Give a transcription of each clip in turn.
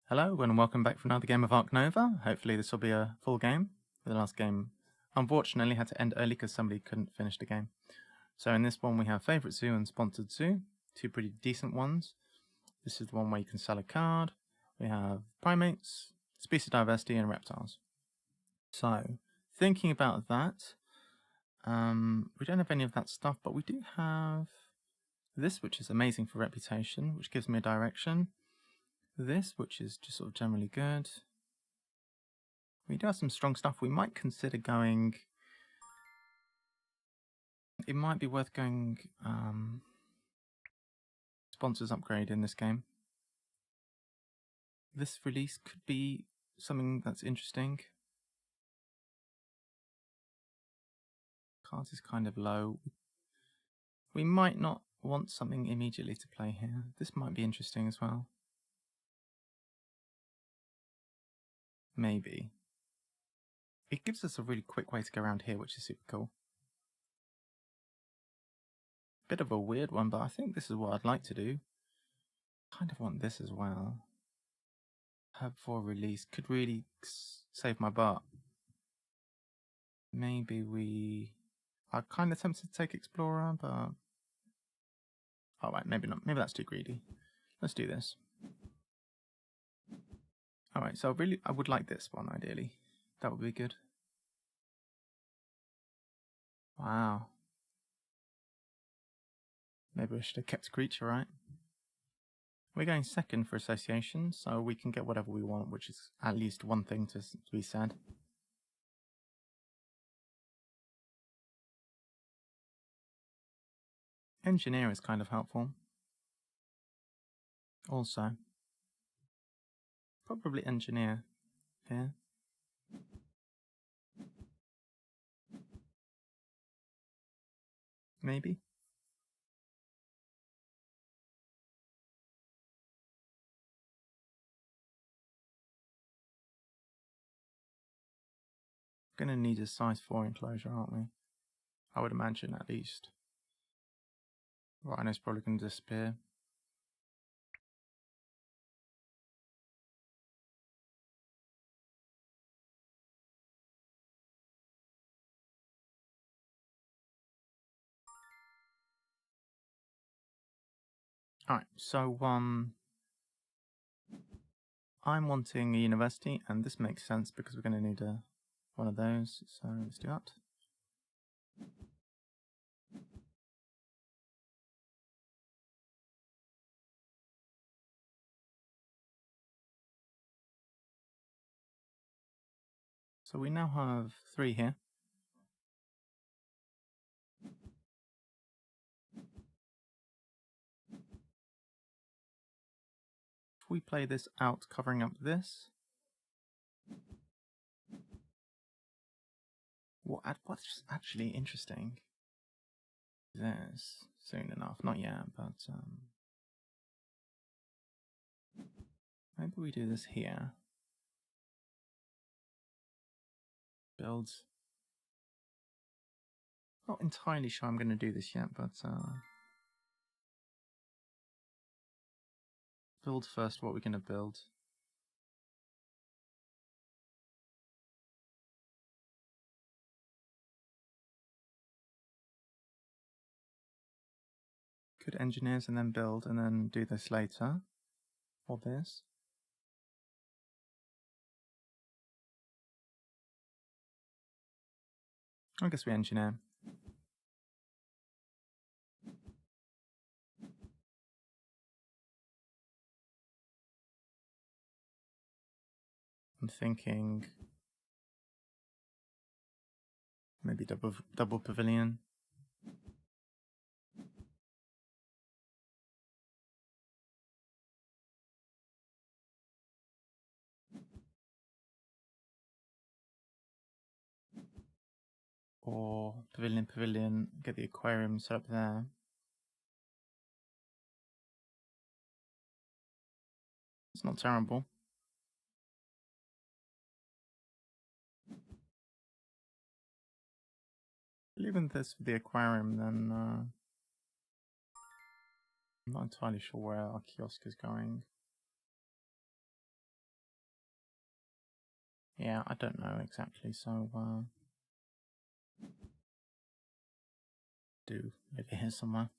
Hello and welcome back for another game of Ark Nova. Hopefully this will be a full game. The last game unfortunately had to end early because somebody couldn't finish the game. So in this one we have Favourite Zoo and Sponsored Zoo, two pretty decent ones. This is the one where you can sell a card. We have primates, species diversity and reptiles. So thinking about that, we don't have any of that stuff, but we do have this, which is amazing for reputation, which gives me a direction. This, which is just sort of generally good. We do have some strong stuff. We might consider going... It might be worth going sponsors upgrade in this game. This release could be something that's interesting. Cards is kind of low. We might not want something immediately to play here. This might be interesting as well. Maybe. It gives us a really quick way to go around here, which is super cool. Bit of a weird one, but I think this is what I'd like to do. Kind of want this as well. Herb 4 release could really save my butt. Maybe we are kind of tempted to take Explorer, but... Oh, right, maybe not. Maybe that's too greedy. Let's do this. Alright, so I would like this one, ideally. That would be good. Wow. Maybe I should have kept Creature, right? We're going second for association, so we can get whatever we want, which is at least one thing to be said. Engineer is kind of helpful. Also, probably Engineer here. Maybe. Gonna need a size 4 enclosure, aren't we? I would imagine at least. Rhino's probably gonna disappear. Alright, so I'm wanting a university, and this makes sense because we're going to need one of those, so let's do that. So we now have 3 here. If we play this out covering up this, what's actually interesting is this, soon enough, not yet, but maybe we do this here. Builds. Not entirely sure I'm going to do this yet, but build first what we're going to build. Could engineers and then build and then do this later, or this. I guess we engineer. I'm thinking maybe double pavilion. Or pavilion, get the aquarium set up there. It's not terrible. Leaving this for the aquarium, then I'm not entirely sure where our kiosk is going. Yeah, I don't know exactly, so do maybe here somewhere.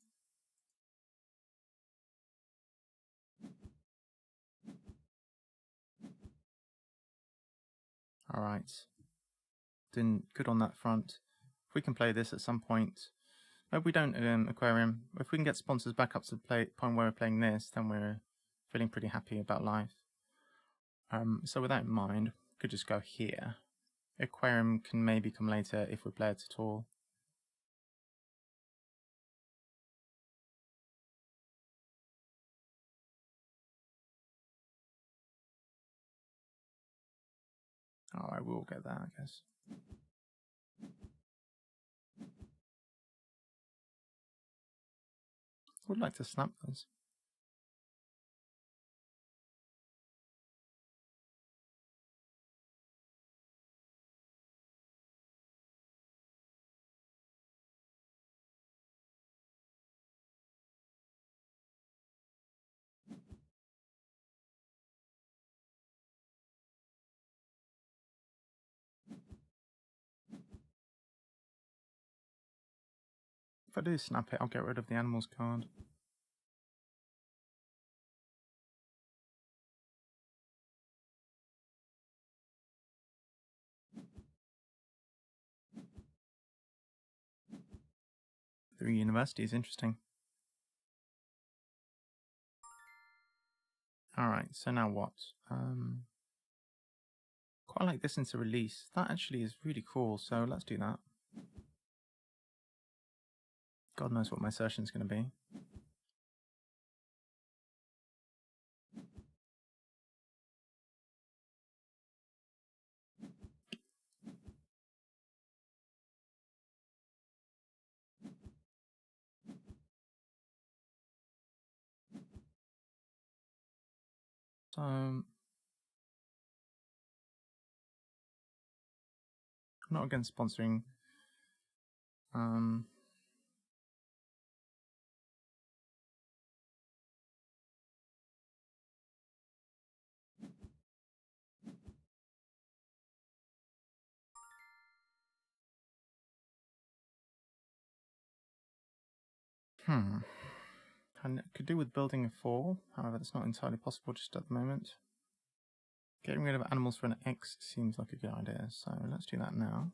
Alright. Doing good on that front. If we can play this at some point, if we don't aquarium, if we can get sponsors back up to the point where we're playing this, then we're feeling pretty happy about life. So with that in mind, we could just go here. Aquarium can maybe come later if we play it at all. Alright, we'll get that, I guess. Would like to snap those. If I do snap it, I'll get rid of the animals card. The university is interesting. Alright, so now what? Quite like this into release. That actually is really cool, so let's do that. God knows what my session is going to be. So, I'm not against sponsoring. I could do with building a 4, however that's not entirely possible just at the moment. Getting rid of animals for an X seems like a good idea, so let's do that now.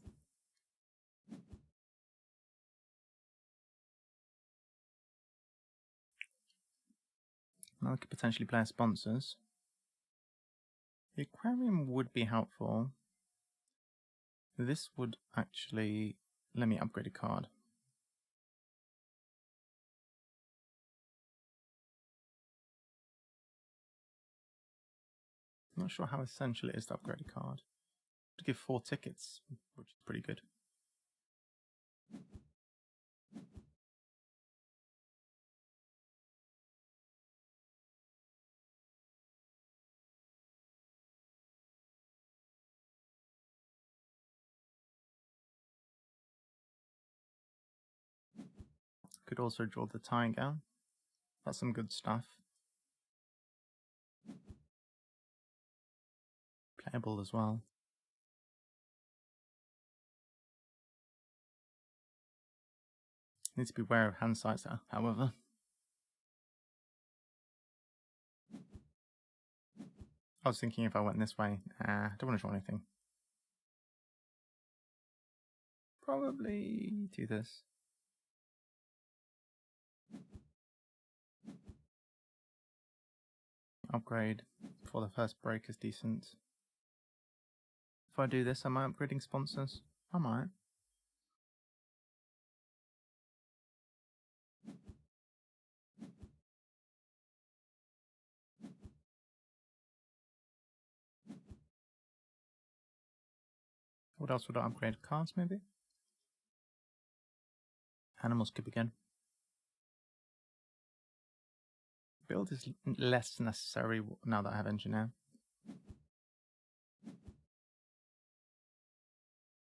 Now we could potentially play our sponsors. The aquarium would be helpful. This would actually let me upgrade a card. I'm not sure how essential it is to upgrade a card. To give 4 tickets, which is pretty good. Could also draw the tiger. That's some good stuff. Playable as well. Need to be aware of hand sights, however. I was thinking if I went this way, I don't want to draw anything. Probably do this. Upgrade for the first break is decent. If I do this, am I upgrading sponsors? I might. What else would I upgrade? Cards, maybe? Animals could begin. Build is less necessary now that I have engineer.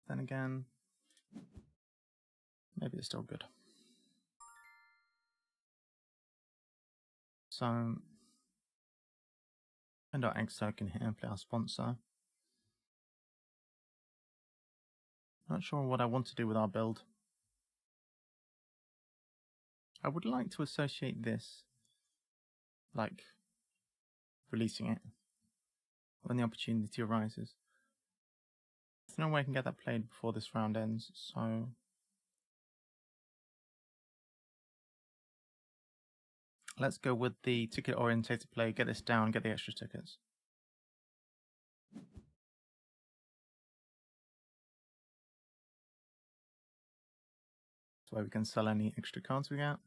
Then again, maybe it's still good. So, and our egg soak in here, play our sponsor. Not sure what I want to do with our build. I would like to associate this, like, releasing it when the opportunity arises. There's no way I can get that played before this round ends, so let's go with the ticket-orientated play, get this down, get the extra tickets. That's where we can sell any extra cards we get.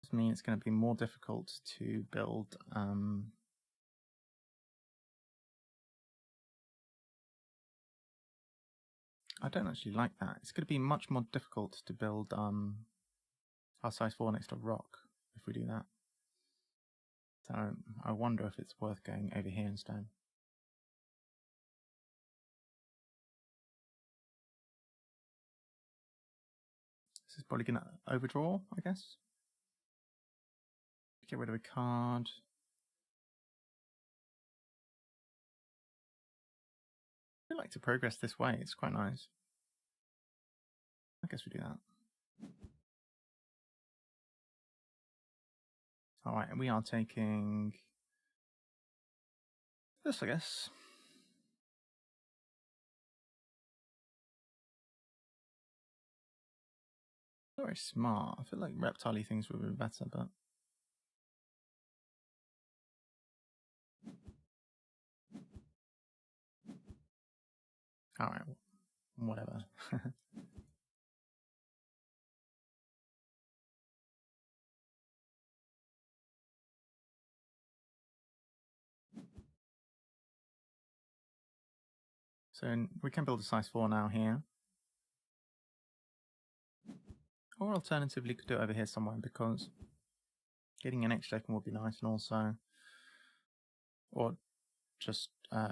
This means it's going to be more difficult to build I don't actually like that. It's going to be much more difficult to build our size 4 next to rock if we do that. So I wonder if it's worth going over here instead. This is probably going to overdraw, I guess. Get rid of a card. I like to progress this way, it's quite nice. I guess we do that. Alright, and we are taking this, I guess. Not very smart. I feel like reptile-y things would be better, but alright, whatever. So we can build a size 4 now here. Or alternatively, could do it over here somewhere, because getting an extra token would be nice, and also, or just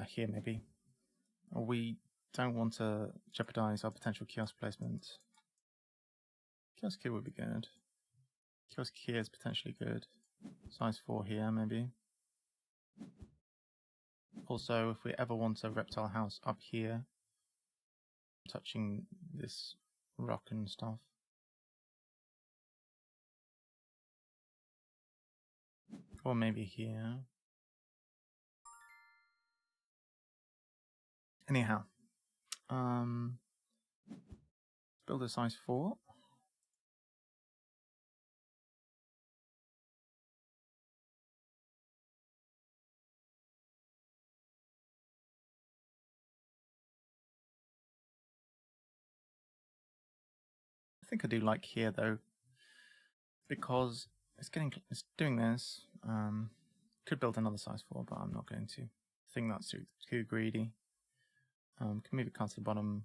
here maybe. Or we don't want to jeopardize our potential kiosk placement. Kiosk here would be good. Kiosk here is potentially good. Size 4 here, maybe. Also, if we ever want a reptile house up here, touching this rock and stuff. Or maybe here. Anyhow, build a size 4. I think I do like here though, because it's doing this. Could build another size 4, but I'm not going to. I think that's too greedy. Can move it cards to the bottom.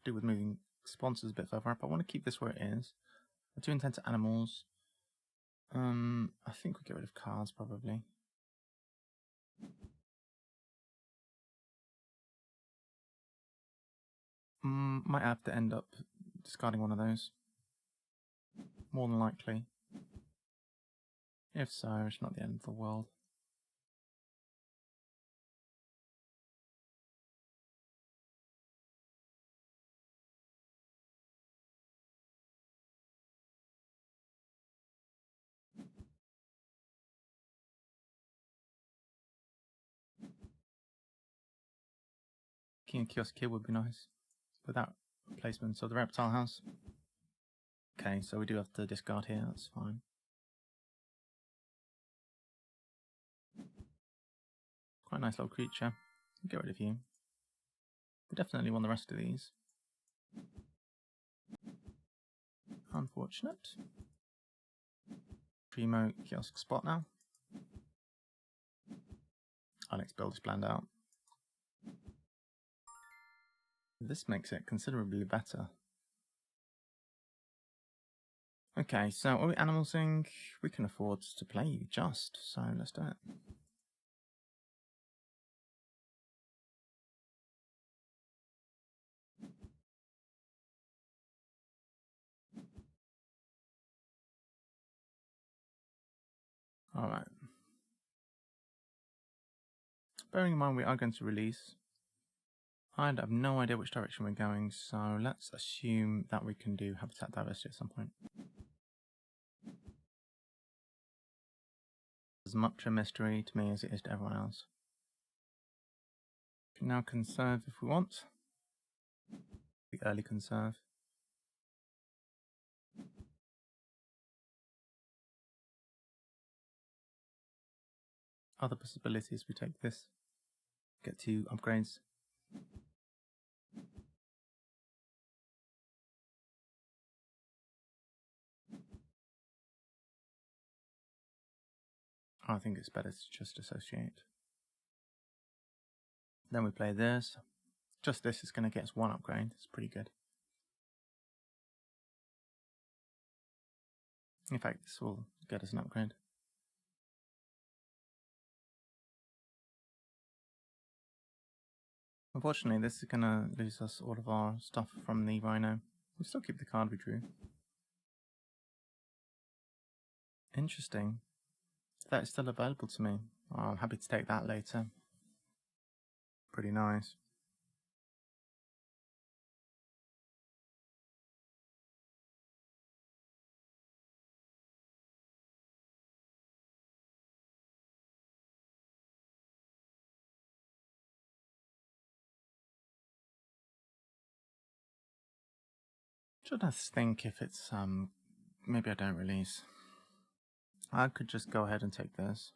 Do with moving sponsors a bit further up. I want to keep this where it is. I do intend to animals. I think we get rid of cards probably. Might have to end up discarding one of those. More than likely. If so, it's not the end of the world. King and Kiosk here would be nice. Without placement of the reptile house. Okay, so we do have to discard here, that's fine. Quite a nice little creature. Get rid of you. We definitely want the rest of these. Unfortunate. Primo Kiosk spot now. Our next build is planned out. This makes it considerably better. Okay, so are we animalsing? We can afford to play just, so let's do it. Alright. Bearing in mind we are going to release, I have no idea which direction we're going, so let's assume that we can do habitat diversity at some point. As much a mystery to me as it is to everyone else. We can now conserve if we want. The early conserve. Other possibilities, we take this. Get 2 upgrades. I think it's better to just associate. Then we play this. Just this is going to get us 1 upgrade. It's pretty good. In fact, this will get us an upgrade. Unfortunately, this is going to lose us all of our stuff from the Rhino. We'll still keep the card we drew. Interesting. That is still available to me. Oh, I'm happy to take that later. Pretty nice. Should I think if it's maybe I don't release. I could just go ahead and take this.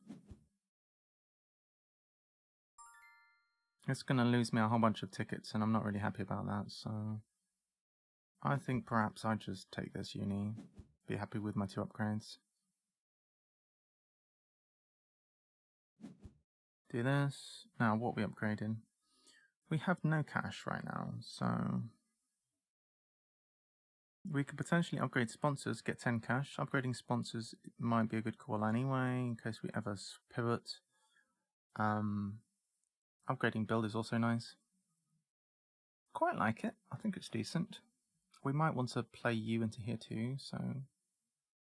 It's gonna lose me a whole bunch of tickets and I'm not really happy about that, so I think perhaps I just take this uni. Be happy with my 2 upgrades. Do this. Now what are we upgrading? We have no cash right now, so we could potentially upgrade sponsors, get 10 cash. Upgrading sponsors might be a good call anyway, in case we ever pivot. Upgrading build is also nice. Quite like it. I think it's decent. We might want to play you into here too, so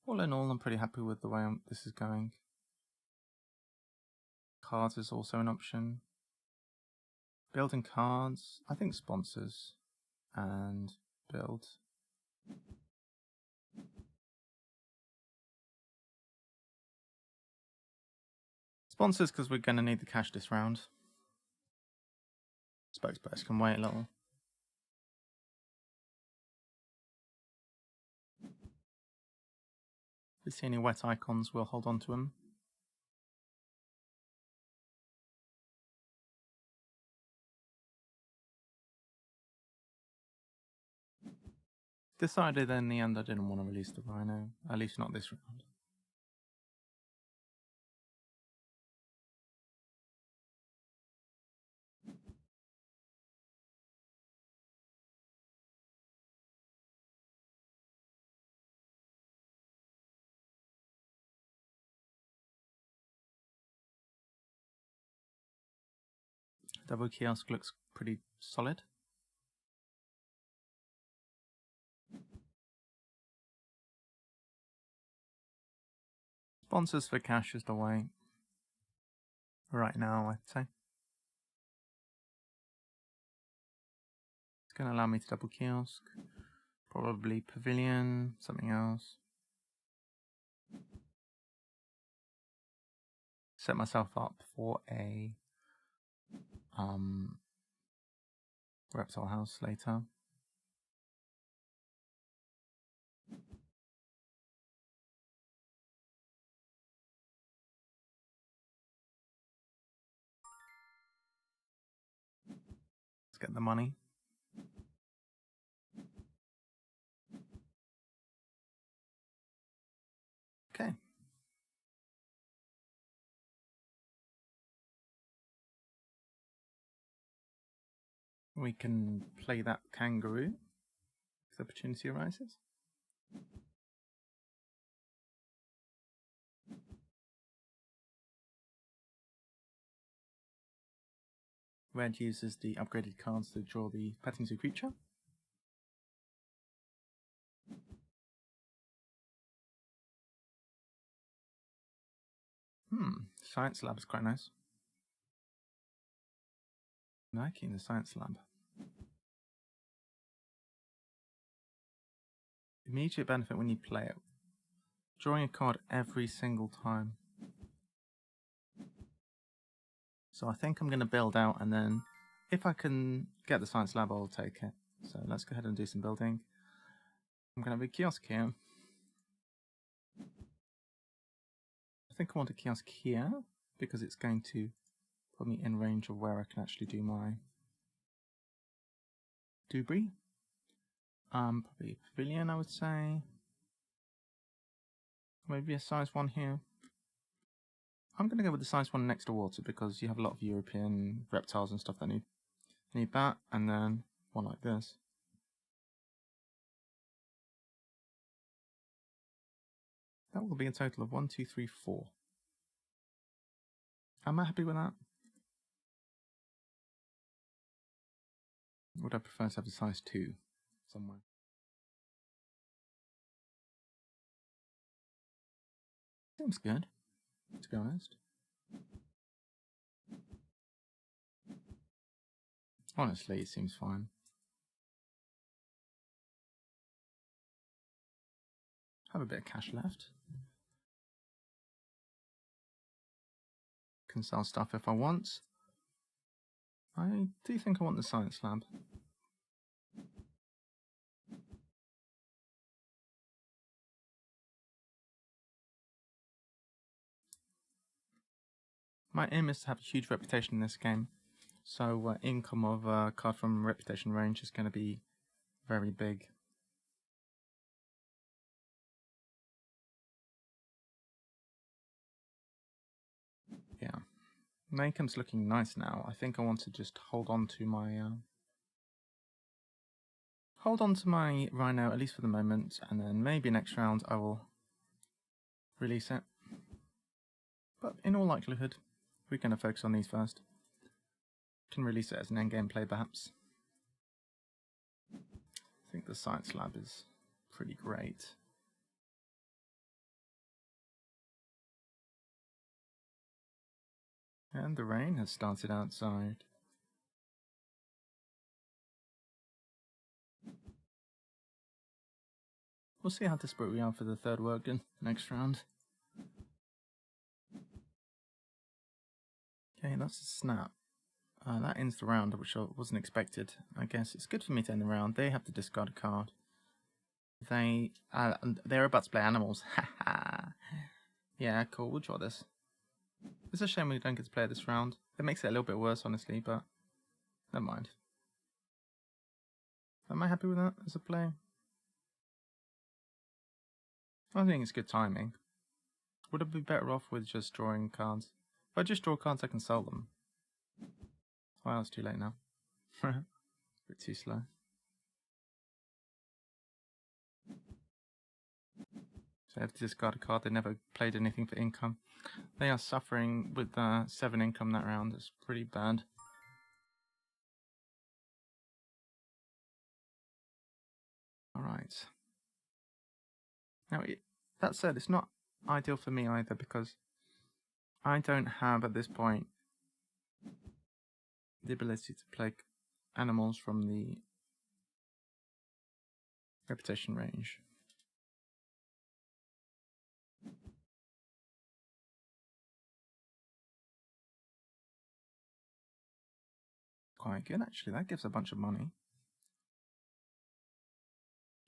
all in all, I'm pretty happy with the way this is going. Cards is also an option. Building cards, I think sponsors and build. Sponsors because we're going to need the cash this round. Spokesperson can wait a little. If we see any wet icons, we'll hold on to them. Decided in the end I didn't want to release the Rhino, at least not this round. Double kiosk looks pretty solid. Sponsors for cash is the way. Right now, I'd say. It's going to allow me to double kiosk. Probably pavilion, something else. Set myself up for a reptile house later. Let's get the money. Okay. We can play that kangaroo if the opportunity arises. Red uses the upgraded cards to draw the petting zoo creature. Science lab is quite nice. Liking the science lab. Immediate benefit when you play it. Drawing a card every single time. So I think I'm going to build out, and then if I can get the science lab, I'll take it. So let's go ahead and do some building. I'm going to have a kiosk here. I think I want a kiosk here because it's going to put me in range of where I can actually do my debris. Probably a pavilion, I would say. Maybe a size 1 here. I'm going to go with the size 1 next to water because you have a lot of European reptiles and stuff that need that, and then one like this. That will be a total of 1, 2, 3, 4. Am I happy with that? Would I prefer to have a size 2 somewhere? Seems good, to be honest. Honestly, it seems fine. Have a bit of cash left. Can sell stuff if I want. I do think I want the science lab. My aim is to have a huge reputation in this game, so income of a card from reputation range is going to be very big. Yeah, my income's looking nice now. I think I want to just hold on to my rhino, at least for the moment, and then maybe next round I will release it. But in all likelihood, we're going to focus on these first. Can release it as an endgame play, perhaps. I think the science lab is pretty great. And the rain has started outside. We'll see how desperate we are for the third working next round. Okay, that's a snap. That ends the round, which wasn't expected. I guess it's good for me to end the round. They have to discard a card. They're about to play animals. Yeah, cool. We'll draw this. It's a shame we don't get to play this round. It makes it a little bit worse, honestly, but never mind. Am I happy with that as a play? I think it's good timing. Would I be better off with just drawing cards? If I just draw cards, I can sell them. Oh, it's too late now. Bit too slow. So I have to discard a card. They never played anything for income. They are suffering with 7 income that round. It's pretty bad. Alright. Now, that said, it's not ideal for me either because I don't have, at this point, the ability to play animals from the reputation range. Quite good, actually. That gives a bunch of money.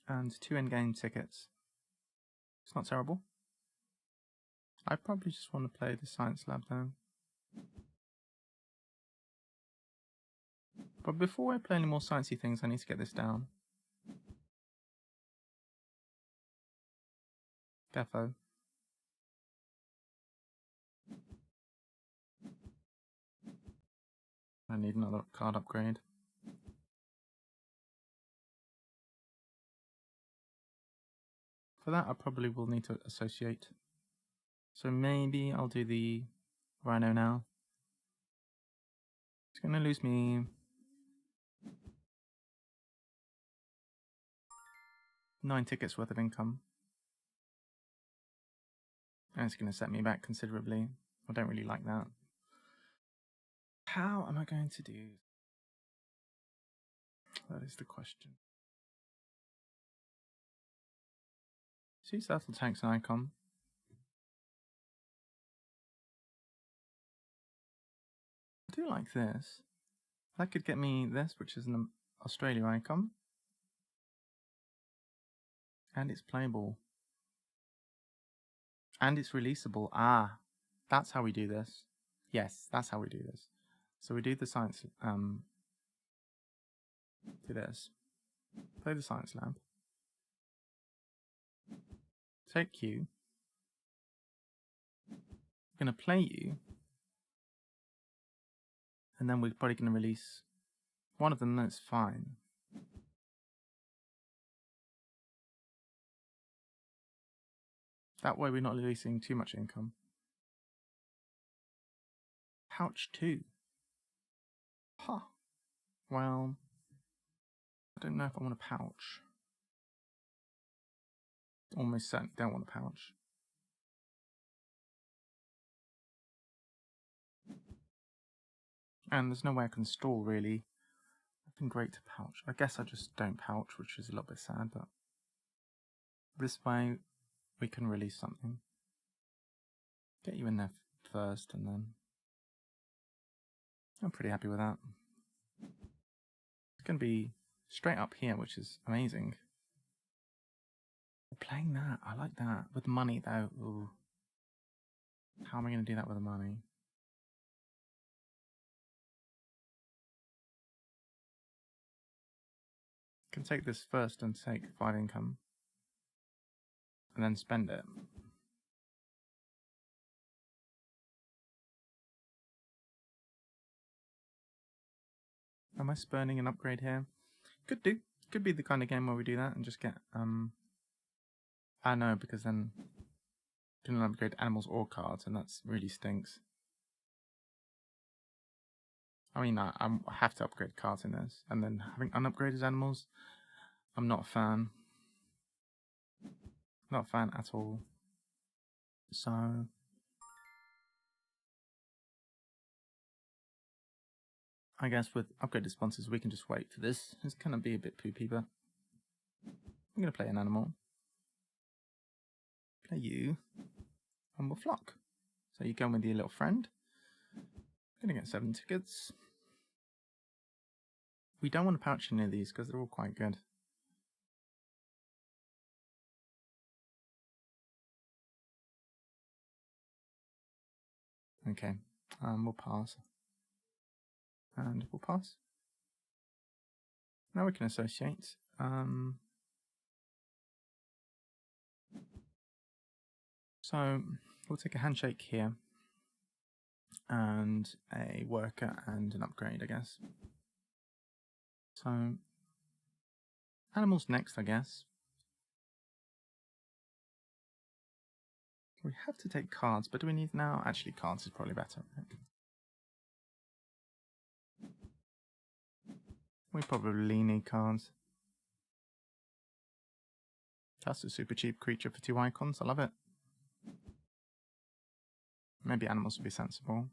And 2 in-game tickets. It's not terrible. I probably just want to play the science lab though. But before I play any more sciencey things, I need to get this down. Defo. I need another card upgrade. For that, I probably will need to associate. So maybe I'll do the rhino now. It's going to lose me 9 tickets worth of income. And it's going to set me back considerably. I don't really like that. How am I going to do? That is the question. See, Turtle Tank's an icon. I do like this. That could get me this, which is an Australia icon. And it's playable. And it's releasable. Ah, that's how we do this. Yes, that's how we do this. So we do the science, do this. Play the science lab. Take you. We're going to play you. And then we're probably going to release one of them. That's fine. That way we're not releasing too much income. Pouch 2. Huh. Well, I don't know if I want a pouch. Almost certainly don't want a pouch. And there's no way I can store, really. Nothing great to pouch. I guess I just don't pouch, which is a little bit sad, but this way we can release something. Get you in there first, and then I'm pretty happy with that. It's going to be straight up here, which is amazing. We're playing that. I like that. With money, though. Ooh. How am I going to do that with the money? I can take this first and take 5 income. And then spend it. Am I spurning an upgrade here? Could do. Could be the kind of game where we do that and just get, I know, because then you can upgrade animals or cards, and that really stinks. I mean, I have to upgrade cards in this, and then having unupgraded animals, I'm not a fan. Not a fan at all. So I guess with upgraded sponsors, we can just wait for this. It's gonna be a bit poopy, but I'm gonna play an animal. Play you, and we'll flock. So you go with your little friend. Gonna get 7 tickets. We don't want to pouch any of these because they're all quite good. Okay, we'll pass. And we'll pass. Now we can associate. So we'll take a handshake here. And a worker and an upgrade, I guess. So animals next, I guess. We have to take cards, but do we need now? Actually, cards is probably better. Right? We probably need cards. That's a super cheap creature for 2 icons. I love it. Maybe animals would be sensible.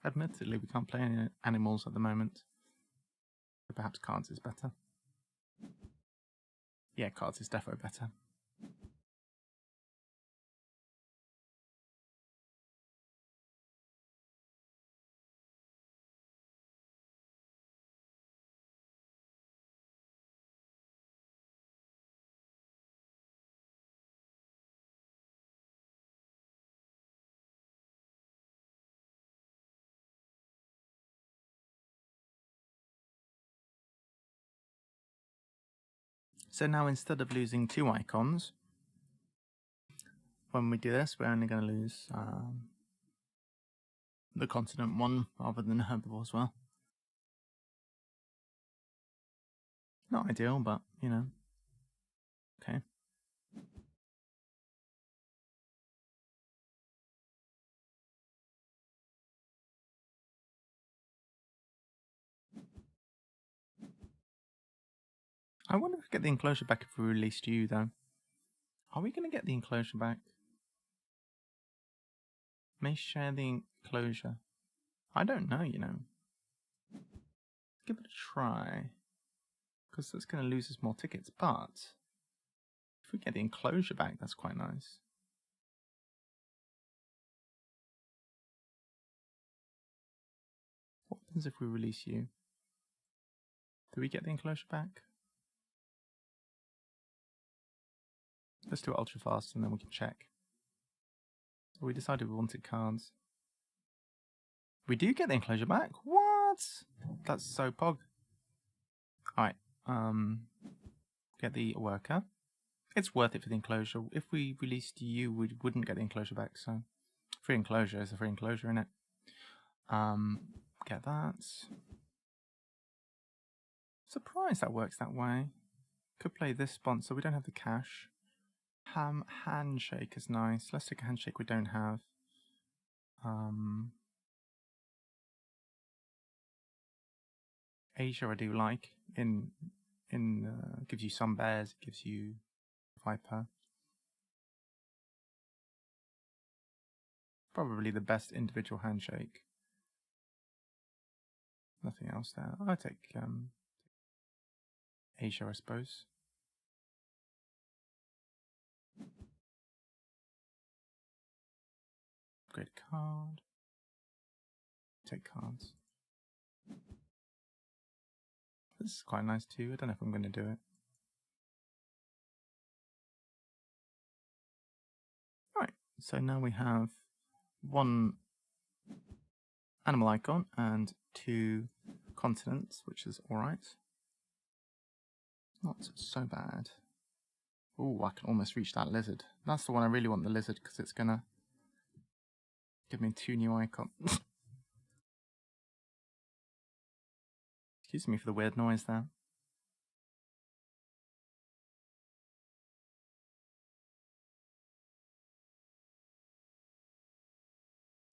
Admittedly, we can't play any animals at the moment. But perhaps cards is better. Yeah, cards is definitely better. So now instead of losing 2 icons, when we do this, we're only going to lose the continent one rather than herbivore as well. Not ideal, but, you know, okay. I wonder if we get the enclosure back if we released you, though. Are we going to get the enclosure back? May share the enclosure. I don't know, you know. Give it a try. Because that's going to lose us more tickets, but if we get the enclosure back, that's quite nice. What happens if we release you? Do we get the enclosure back? Let's do it ultra fast and then we can check. We decided we wanted cards. We do get the enclosure back? What? That's so pog. Alright, get the worker. It's worth it for the enclosure. If we released you, we wouldn't get the enclosure back, so free enclosure is a free enclosure, innit? Get that. Surprised that works that way. Could play this sponsor, we don't have the cash. Handshake is nice. Let's take a handshake we don't have. Asia I do like. Gives you some bears, it gives you Viper. Probably the best individual handshake. Nothing else there. I take Asia, I suppose. Upgrade card. Take cards. This is quite nice too. I don't know if I'm going to do it. Right, so now we have one animal icon and 2 continents, which is alright. Not so bad. Ooh, I can almost reach that lizard. That's the one I really want, the lizard, because it's going to give me 2 new icons. Excuse me for the weird noise there.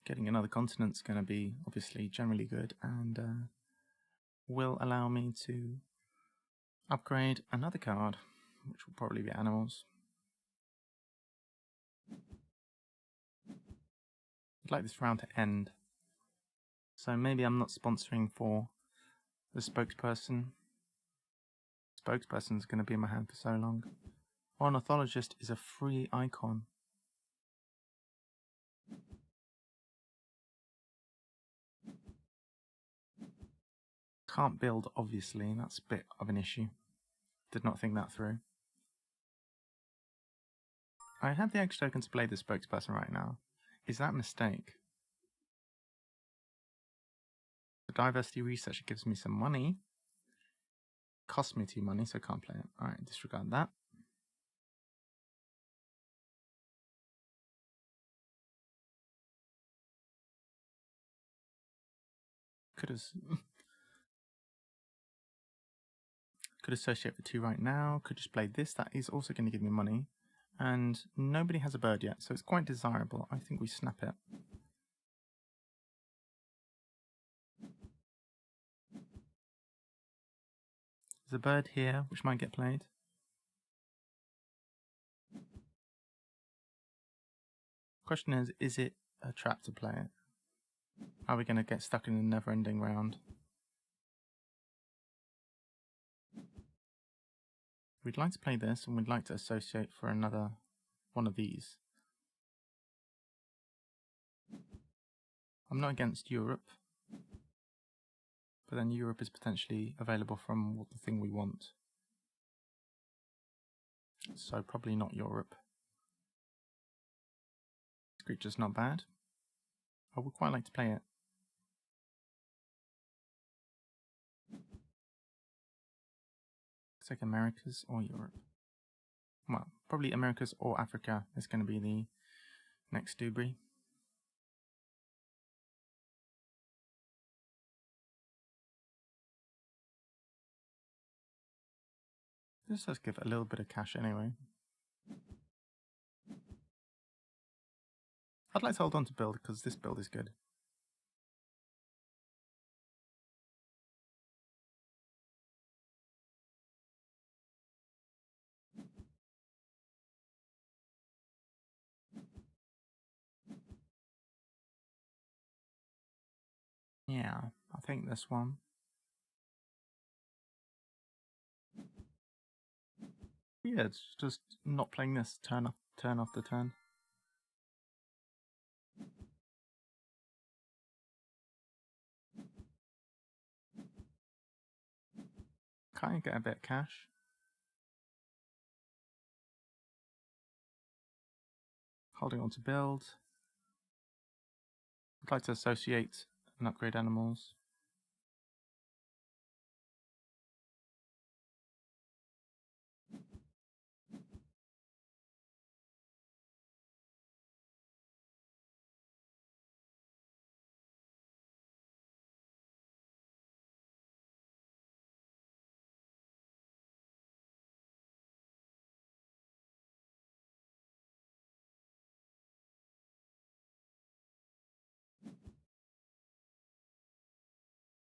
Getting another continent's going to be obviously generally good and will allow me to upgrade another card, which will probably be animals. I'd like this round to end. So maybe I'm not sponsoring for the spokesperson. Spokesperson's going to be in my hand for so long. Ornithologist is a free icon. Can't build, obviously. That's a bit of an issue. Did not think that through. I have the extra token to play the spokesperson right now. Is that a mistake? The diversity researcher gives me some money. Cost me 2 money, so I can't play it. Alright, disregard that. Could associate for 2 right now. Could just play this. That is also going to give me money. And nobody has a bird yet, so it's quite desirable. I think we snap it. There's a bird here, which might get played. Question is it a trap to play it? Are we going to get stuck in a never-ending round? We'd like to play this, and we'd like to associate for another one of these. I'm not against Europe, but then Europe is potentially available from the thing we want. So probably not Europe. This creature's not bad. I would quite like to play it. It's like Americas or Europe. Well, probably Americas or Africa is going to be the next Dubry. This does give a little bit of cash anyway. I'd like to hold on to build because this build is good. Yeah, I think this one. Yeah, it's just not playing this turn after turn. Can't you get a bit of cash? Holding on to build. I'd like to associate and upgrade animals.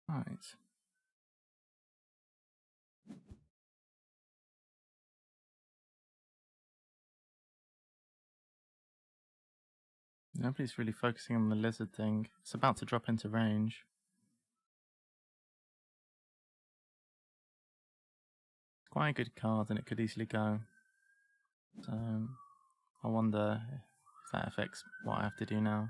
Right. Nobody's really focusing on the lizard thing. It's about to drop into range. Quite a good card, and it could easily go. So I wonder if that affects what I have to do now.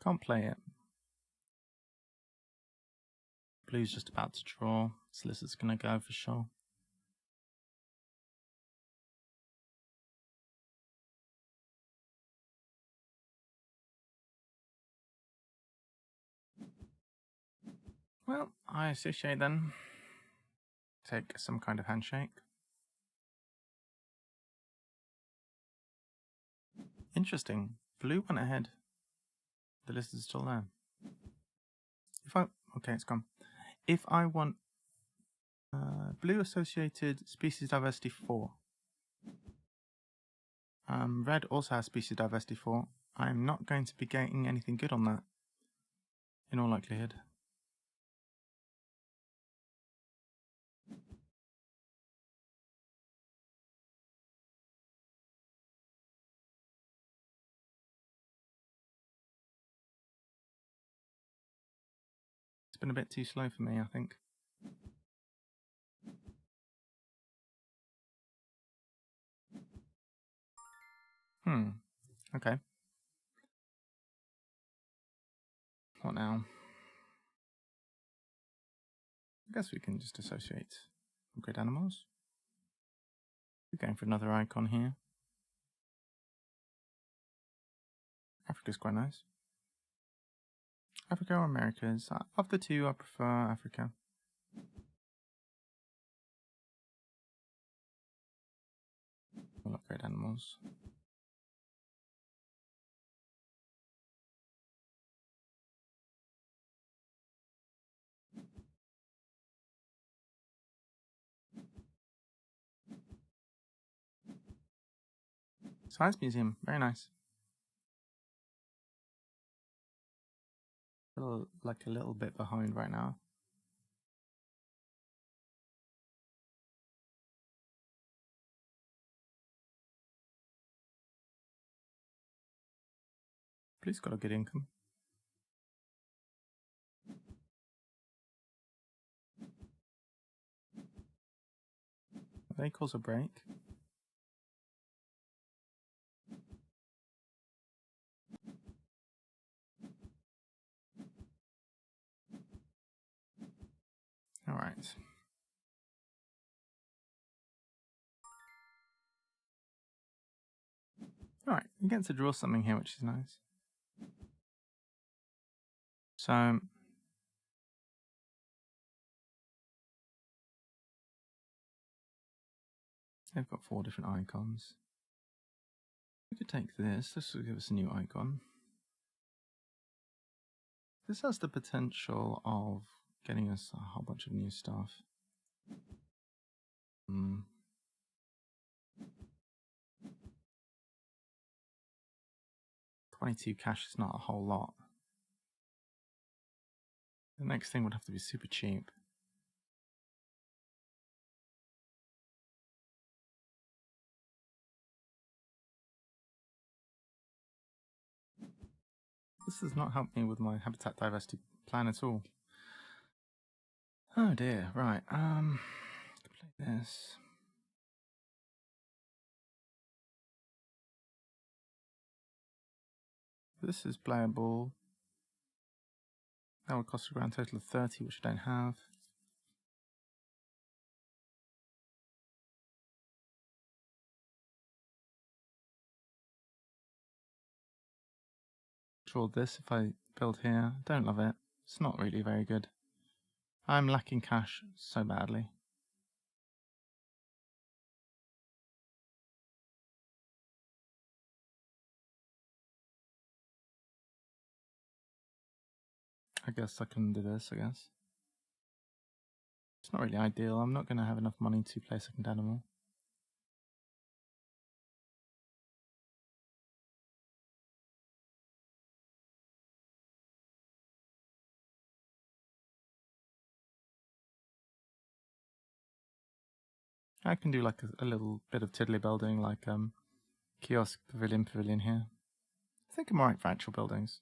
Can't play it. Blue's just about to draw. This lizard's gonna go for sure. Well, I associate then. Take some kind of handshake. Interesting. Blue went ahead. The list is still there. Okay, it's gone. If I want blue associated species diversity 4. Red also has species diversity 4. I'm not going to be getting anything good on that, in all likelihood. It's been a bit too slow for me, I think. Okay. What now? I guess we can just associate upgrade animals. We're going for another icon here. Africa's quite nice. Africa or Americas? Of the two, I prefer Africa. We'll upgrade animals. Science Museum, very nice. Feel like a little bit behind right now. Blue's got a good income. They cause a break. Alright. Alright, we get to draw something here, which is nice. So they've got 4 different icons. We could take this. This will give us a new icon. This has the potential of getting us a whole bunch of new stuff. 22 cash is not a whole lot. The next thing would have to be super cheap. This does not help me with my habitat diversity plan at all. Oh dear, right, play this. This is playable. That would cost a grand total of 30, which I don't have. Draw this if I build here. Don't love it. It's not really very good. I'm lacking cash so badly. I guess I can do this, I guess. It's not really ideal. I'm not going to have enough money to play a second animal. I can do like a little bit of tiddly building, like kiosk, pavilion here. I think I'm alright for actual buildings.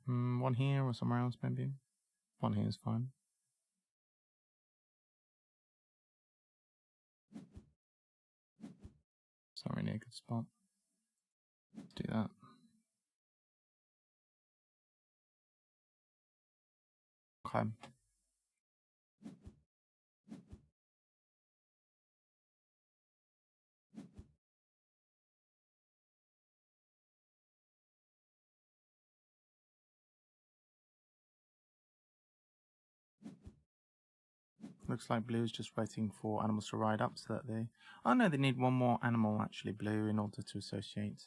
One here or somewhere else maybe. One here is fine. It's not really a good spot. Let's do that. Okay. Looks like blue is just waiting for animals to ride up so that they... Oh no, they need one more animal, actually, blue, in order to associate.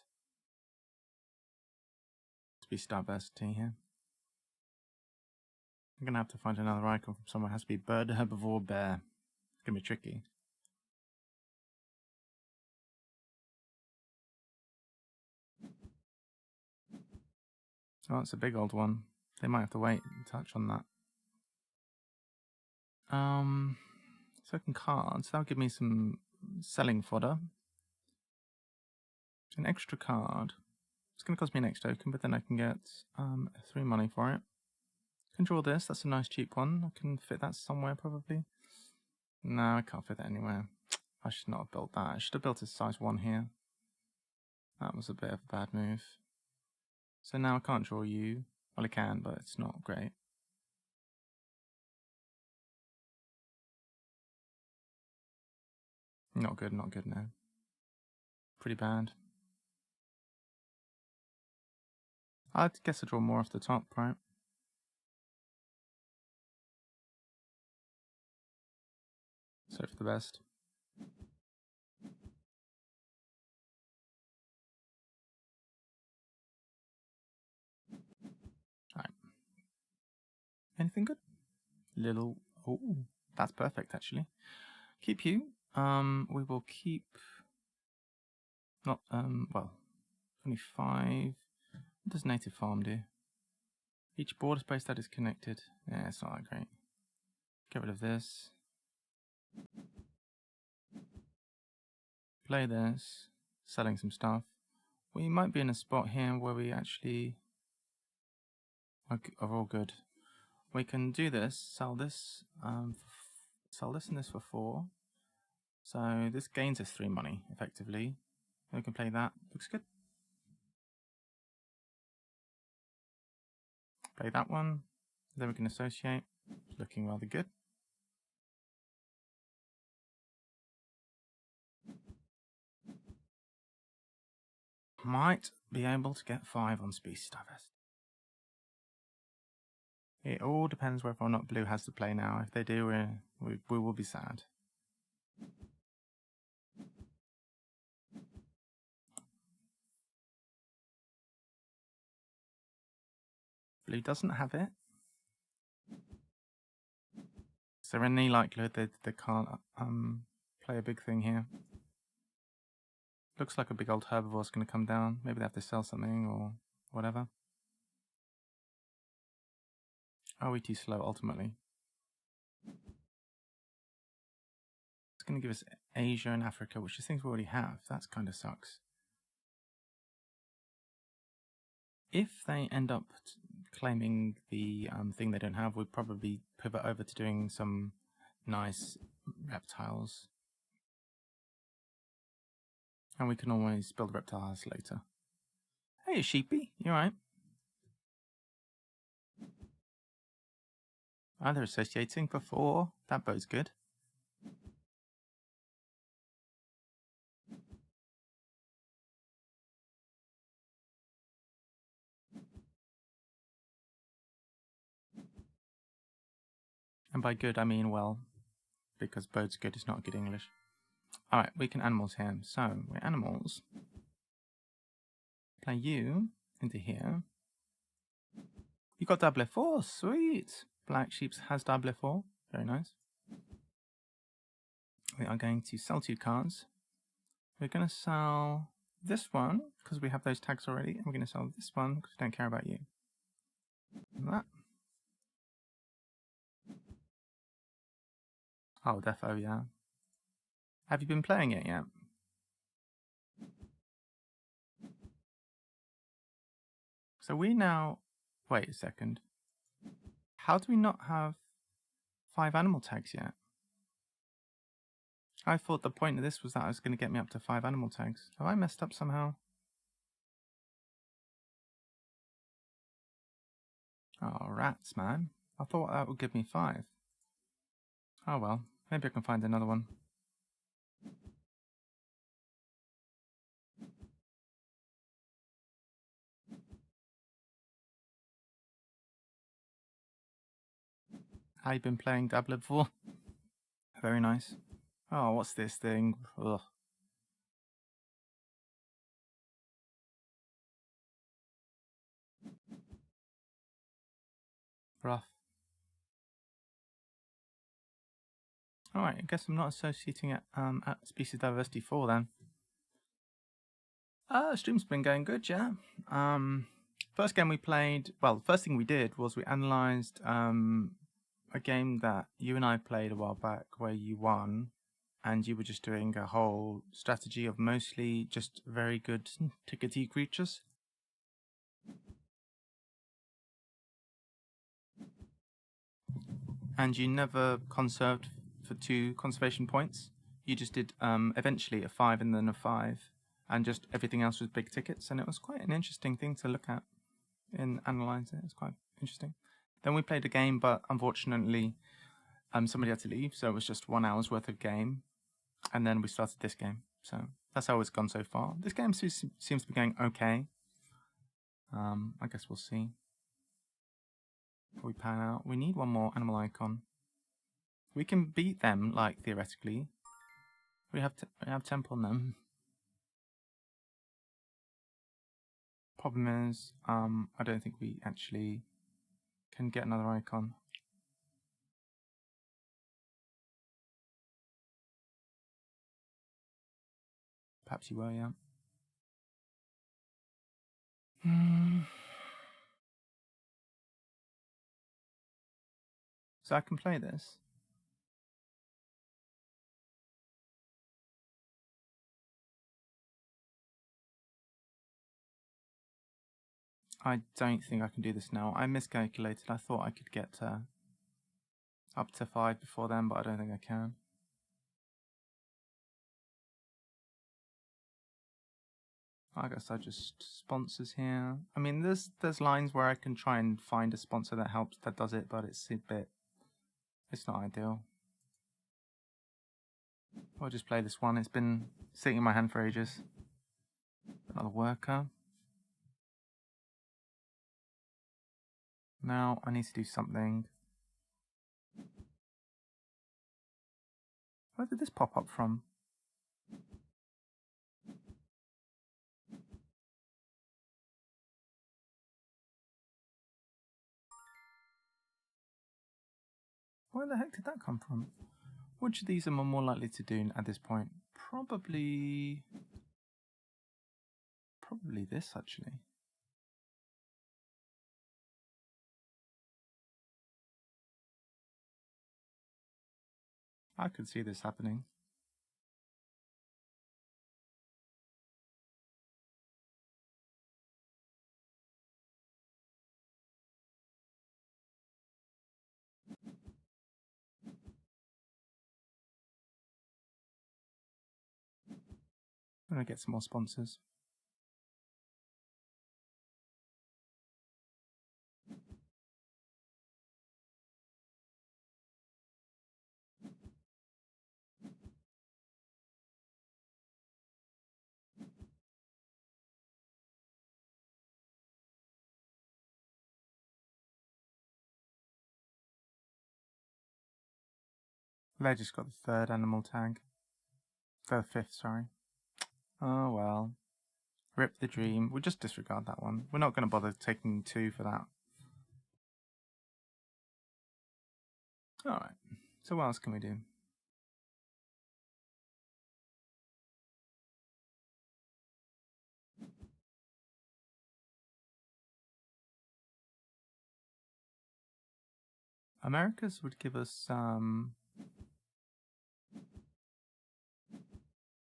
Species diversity here. I'm going to have to find another icon from somewhere. It has to be bird, herbivore, bear. It's going to be tricky. Oh, it's a big old one. They might have to wait and touch on that. Second cards. That'll give me some selling fodder. An extra card. It's going to cost me an X token, but then I can get 3 money for it. I can draw this. That's a nice cheap one. I can fit that somewhere probably. No, I can't fit that anywhere. I should not have built that. I should have built a size 1 here. That was a bit of a bad move. So now I can't draw you. Well, I can, but it's not great. Not good, no. Pretty bad. I guess I draw more off the top, right? So for the best. Alright. Anything good? Little... Oh, that's perfect, actually. Keep you. We will keep... Not, well, 25... What does native farm do? Each border space that is connected. Yeah, it's not that great. Get rid of this. Play this. Selling some stuff. We might be in a spot here where we actually are all good. We can do this. Sell this. Sell this and this for 4. So this gains us 3 money effectively. We can play that. Looks good. Play that one. Then we can associate. Looking rather good. Might be able to get 5 on species diversity. It all depends whether or not blue has to play now. If they do, we will be sad. Blue doesn't have it. Is there any likelihood that they can't play a big thing here? Looks like a big old herbivore is going to come down. Maybe they have to sell something or whatever. Are we too slow ultimately? It's going to give us Asia and Africa, which is things we already have. That's kind of sucks. If they end up claiming the thing they don't have, we'd probably pivot over to doing some nice reptiles. And we can always build reptiles later. Hey, sheepy, you alright? Oh, they're associating for 4. That bodes good. And by good, I mean well, because bodes good is not good English. Alright, we can animals here. So, we're animals. Play you into here. You got double 4, sweet! Black Sheep has double 4, very nice. We are going to sell 2 cards. We're going to sell this one, because we have those tags already, and we're going to sell this one, because we don't care about you. And that. Oh, defo, yeah. Have you been playing it yet? So we now... Wait a second. How do we not have 5 animal tags yet? I thought the point of this was that it was going to get me up to 5 animal tags. Have I messed up somehow? Oh, rats, man. I thought that would give me 5. Oh well, maybe I can find another one. How you been playing Diablo before? Very nice. Oh, what's this thing? Ugh. Rough. Alright, I guess I'm not associating it at Species Diversity 4 then. Stream's been going good, yeah. First game we played, well, the first thing we did was we analysed a game that you and I played a while back where you won, and you were just doing a whole strategy of mostly just very good tickety creatures. And you never conserved for 2 conservation points. You just did eventually a 5 and then a 5, and just everything else was big tickets, and it was quite an interesting thing to look at and analyse it. It's quite interesting. Then we played a game, but unfortunately somebody had to leave, so it was just 1 hour's worth of game, and then we started this game. So that's how it's gone so far. This game seems to be going okay. I guess we'll see. If we pan out, we need 1 more animal icon. We can beat them, like, theoretically. We have temple on them. Problem is, I don't think we actually can get another icon. Perhaps you will, yeah. So I can play this. I don't think I can do this now. I miscalculated. I thought I could get up to 5 before then, but I don't think I can. I guess I just sponsors here. I mean, there's lines where I can try and find a sponsor that helps, that does it, but it's not ideal. I'll just play this one. It's been sitting in my hand for ages. Another worker. Now I need to do something. Where did this pop up from? Where the heck did that come from? Which of these am I more likely to do at this point? Probably this, actually. I could see this happening. I'm going to get some more sponsors. They just got the third animal tag. The fifth, sorry. Oh well. Rip the dream. We'll just disregard that one. We're not going to bother taking 2 for that. Alright. So what else can we do? Americas would give us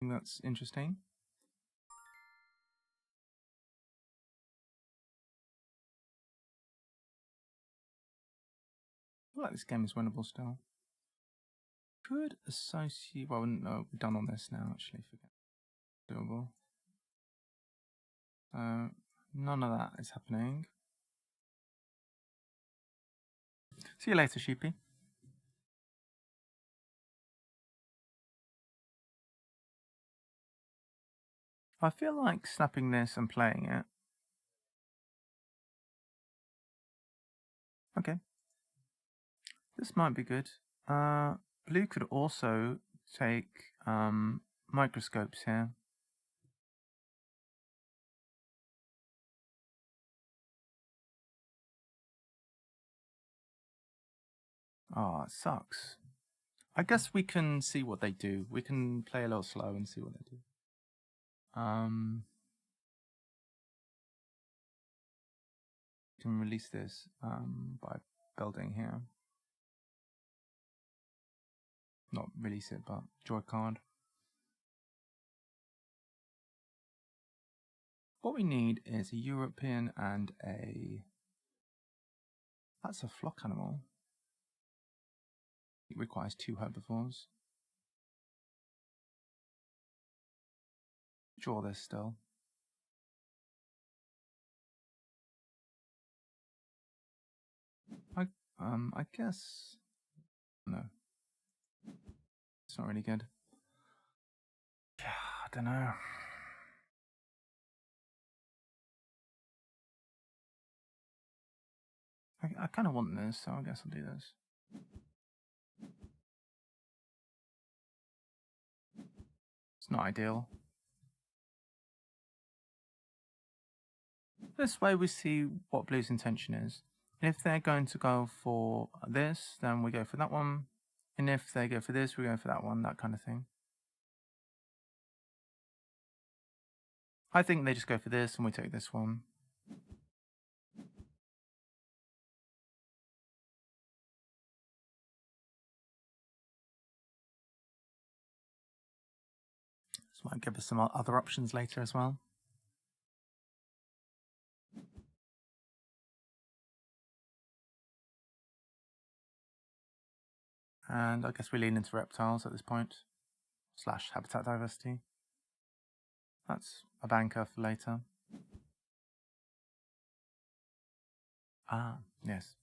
that's interesting. I feel like this game is winnable still. Could associate. Well, no, we're done on this now. Actually, forget doable. None of that is happening. See you later, sheepy. I feel like snapping this and playing it. Okay. This might be good. Blue could also take microscopes here. Oh, it sucks. I guess we can see what they do. We can play a little slow and see what they do. We can release this by building here. Not release it, but draw a card. What we need is a European and a... That's a flock animal. It requires 2 herbivores. Draw this still. I guess... No. It's not really good. I don't know. I kind of want this, so I guess I'll do this. It's not ideal. This way we see what Blue's intention is. If they're going to go for this, then we go for that one. And if they go for this, we go for that one, that kind of thing. I think they just go for this and we take this one. This might give us some other options later as well. And I guess we lean into reptiles at this point. / habitat diversity. That's a banker for later. Ah, yes.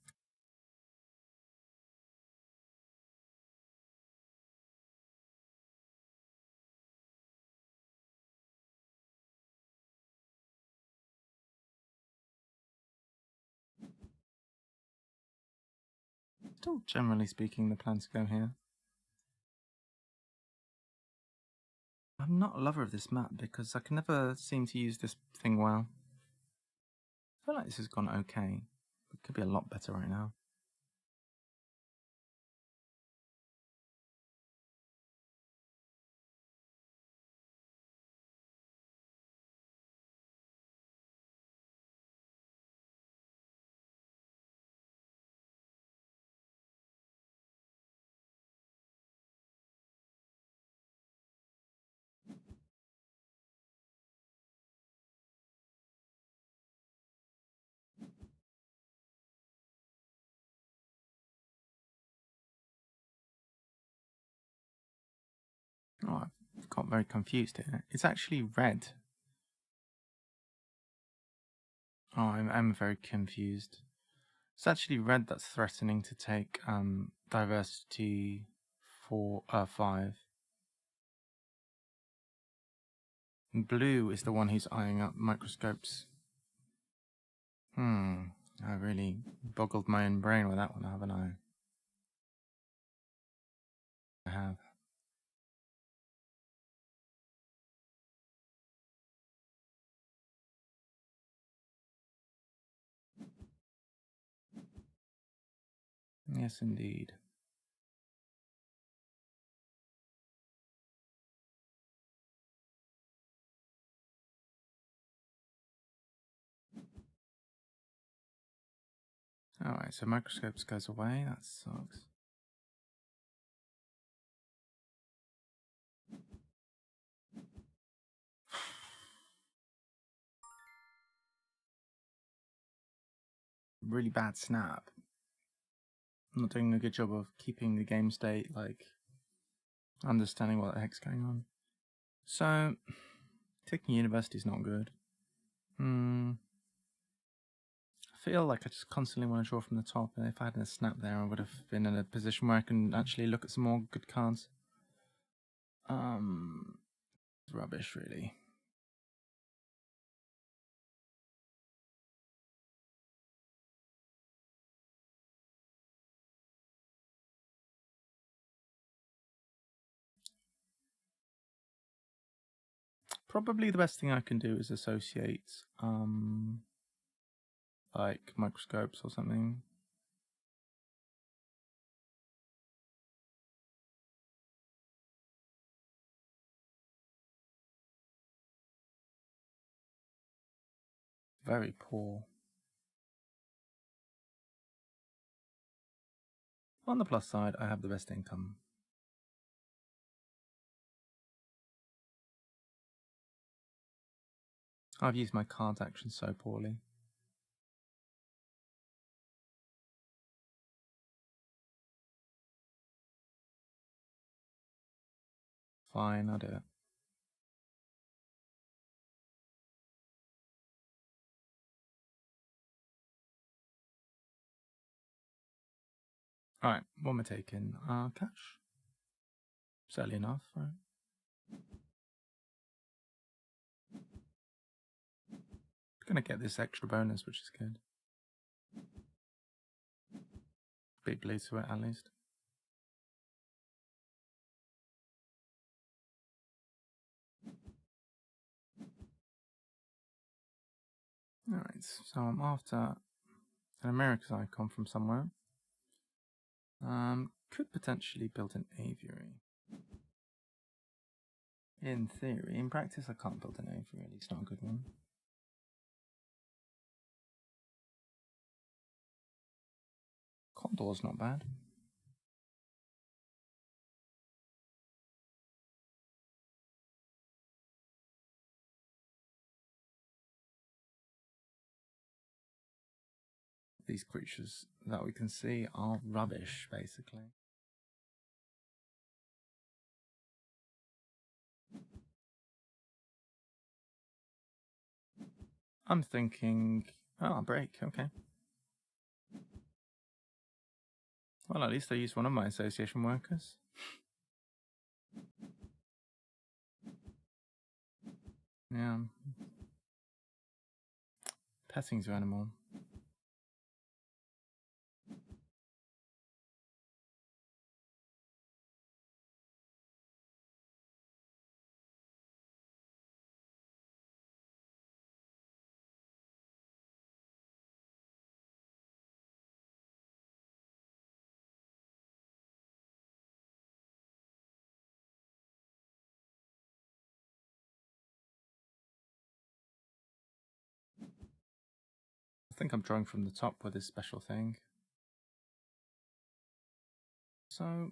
Still, generally speaking, the plan to go here. I'm not a lover of this map because I can never seem to use this thing well. I feel like this has gone okay. It could be a lot better right now. got very confused here. It's actually red. Oh, I'm very confused. It's actually red that's threatening to take diversity 5. And blue is the one who's eyeing up microscopes. I really boggled my own brain with that one, haven't I? I have. Yes, indeed. Alright, so microscopes goes away. That sucks. Really bad snap. I'm not doing a good job of keeping the game state, like, understanding what the heck's going on. So, taking university is not good. I feel like I just constantly want to draw from the top, and if I had a snap there, I would have been in a position where I can actually look at some more good cards. Rubbish, really. Probably the best thing I can do is associate, like microscopes or something. Very poor. On the plus side, I have the best income. I've used my cards action so poorly. Fine, I'll do it. Alright, what am I taking? Cash? Sadly enough, right? Gonna get this extra bonus, which is good. Big blue to it, at least. Alright, so I'm after an America's icon from somewhere. Could potentially build an aviary. In theory. In practice, I can't build an aviary, at least not a good one. Condor's not bad. These creatures that we can see are rubbish, basically. I'm thinking... Oh, break, okay. Well, at least I used one of my association workers. Yeah. Petting's your animal. I think I'm drawing from the top with this special thing. So,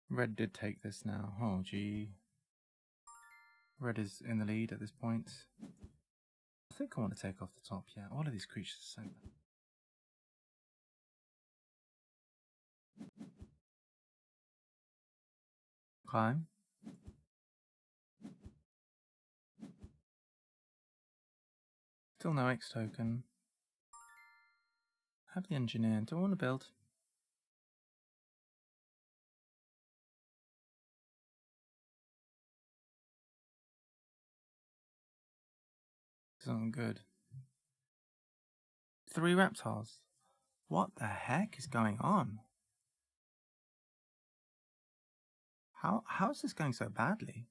red did take this now. Oh, gee. Red is in the lead at this point. I think I want to take off the top, yeah. All of these creatures are so bad. Climb. Still no X token. Have the engineer. Don't want to build. This isn't good. 3 reptiles. What the heck is going on? How is this going so badly?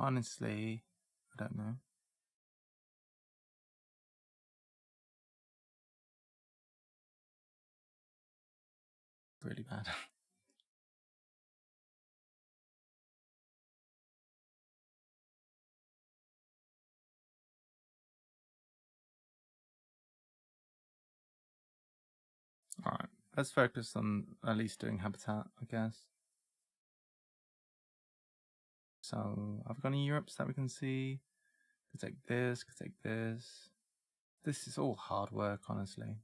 Honestly, I don't know. Really bad. Alright, let's focus on at least doing habitat, I guess. So, I've got any Europes that we can see. Could take this, could take this. This is all hard work, honestly.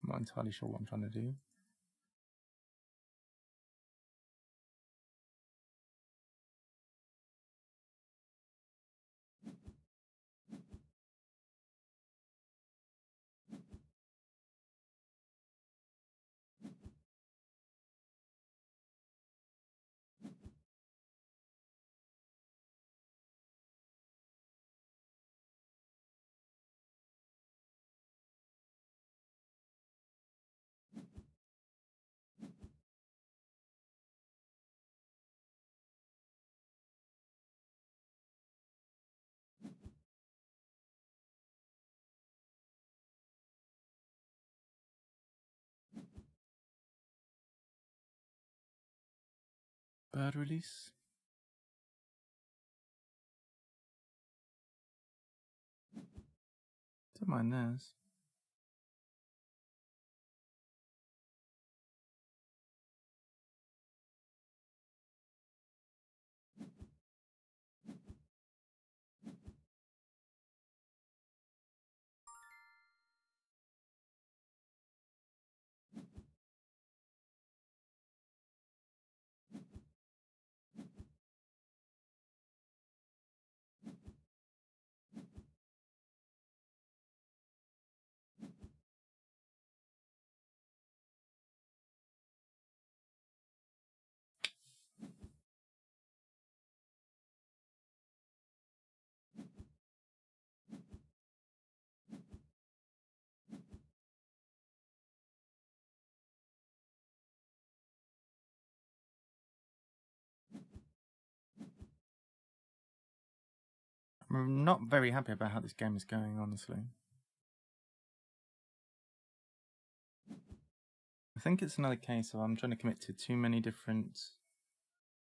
I'm not entirely sure what I'm trying to do. Bird release. Don't mind this. I'm not very happy about how this game is going, honestly. I think it's another case of I'm trying to commit to too many different...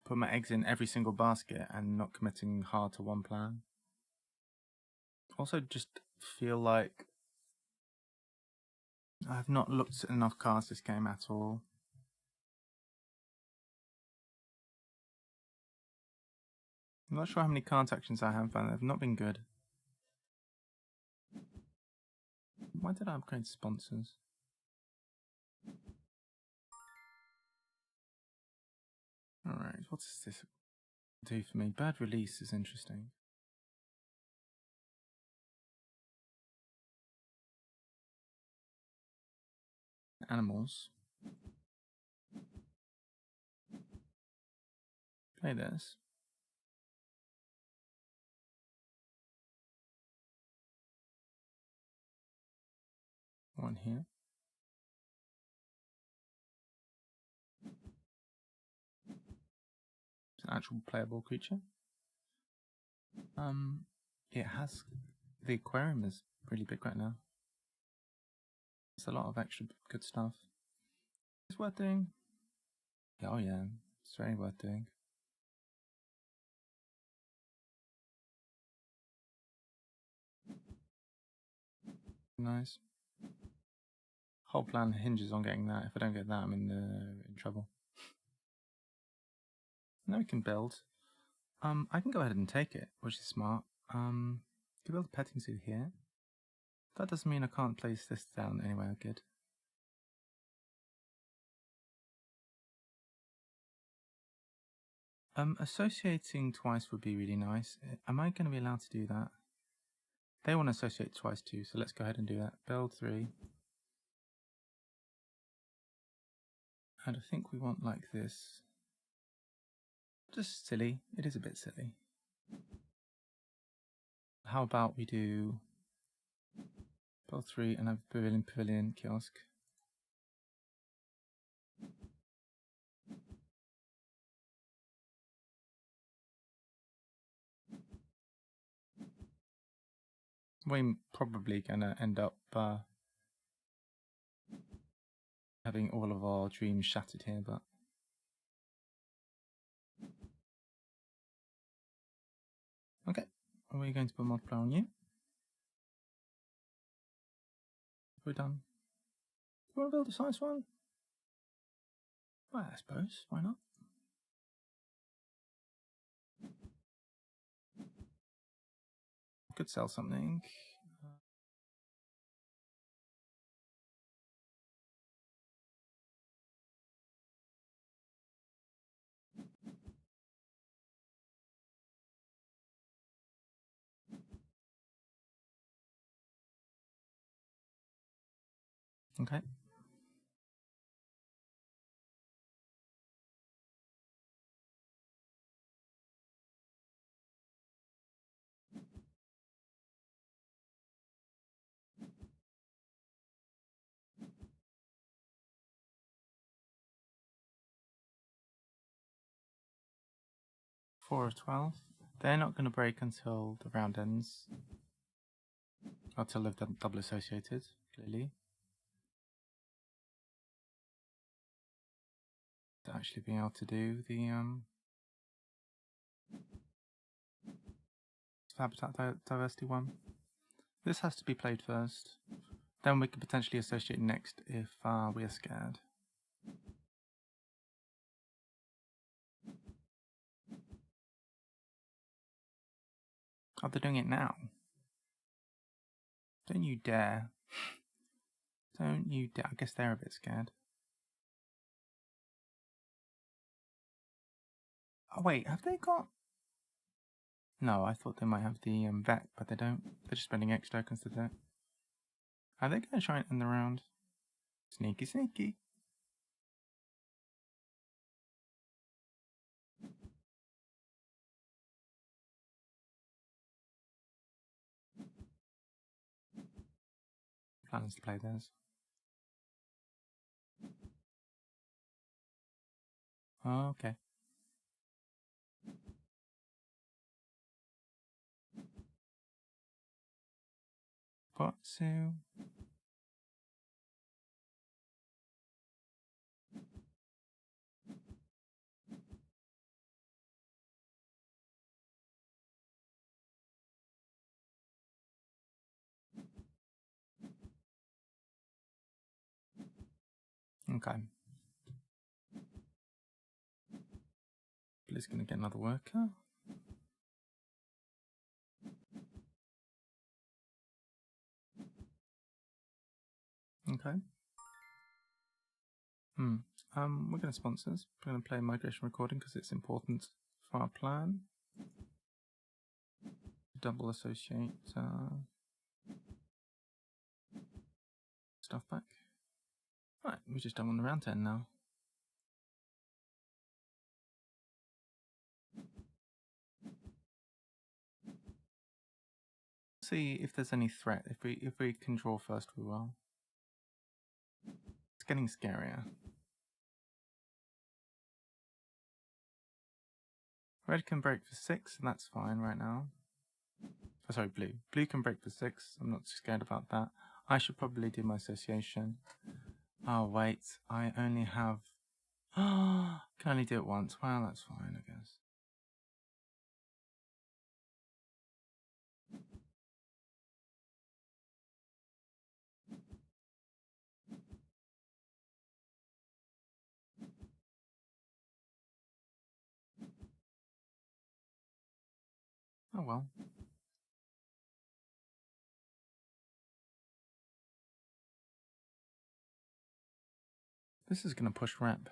Put my eggs in every single basket and not committing hard to one plan. Also just feel like I've not looked at enough cards this game at all. I'm not sure how many card actions I have, but they've not been good. Why did I upgrade sponsors? Alright, what does this do for me? Bad release is interesting. animals. Play this. One here. It's an actual playable creature. It has, the aquarium is really big right now. It's a lot of extra good stuff. It's worth doing. Oh yeah, it's very worth doing. Nice. Whole plan hinges on getting that. If I don't get that, I'm in trouble. Now we can build. I can go ahead and take it, which is smart. Can build a petting zoo here. That doesn't mean I can't place this down anywhere good. Associating twice would be really nice. Am I going to be allowed to do that? They want to associate twice too, so let's go ahead and do that. Build 3. And I think we want like this. Just silly. It is a bit silly. How about we do build 3 and have pavilion kiosk. We're probably going to end up having all of our dreams shattered here, but okay. Are we going to put multiplier on you? We're done. You want to build a size 1? Well, I suppose. Why not? Could sell something. Okay. Four of 12. They're not going to break until the round ends. Until they've done double associated, clearly. To actually be able to do the habitat diversity one. This has to be played first. Then we could potentially associate next if we are scared. Oh, they're doing it now. Don't you dare. Don't you dare. I guess they're a bit scared. Oh, wait, have they got... No, I thought they might have the vet, but they don't. They're just spending X tokens to do it. Are they going to try and end the round? Sneaky, sneaky. Plan is to play theirs. Oh, okay. What? So... Okay. Blue's going to get another worker. Okay. We're going to sponsors. We're going to play migration recording because it's important for our plan. Double associate stuff back. Right, we've just done one around 10 now. See if there's any threat. If we can draw first, we will. It's getting scarier. Red can break for 6, and that's fine right now. Oh, sorry, blue. Blue can break for 6. I'm not too scared about that. I should probably do my association. Oh, wait. I only have... can only do it once. Well, that's fine, I guess. Oh, well. This is going to push rep.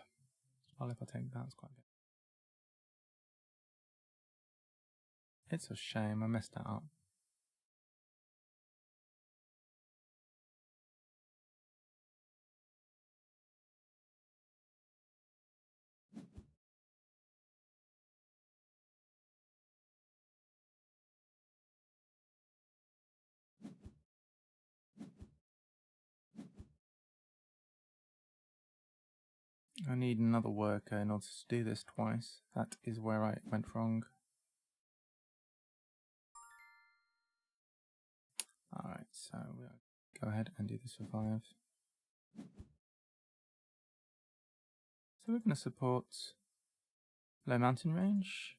Well, if I take that, it's quite good. It's a shame. I messed that up. I need another worker in order to do this twice. That is where I went wrong. Alright, so we'll go ahead and do this for 5. So we're going to support low mountain range.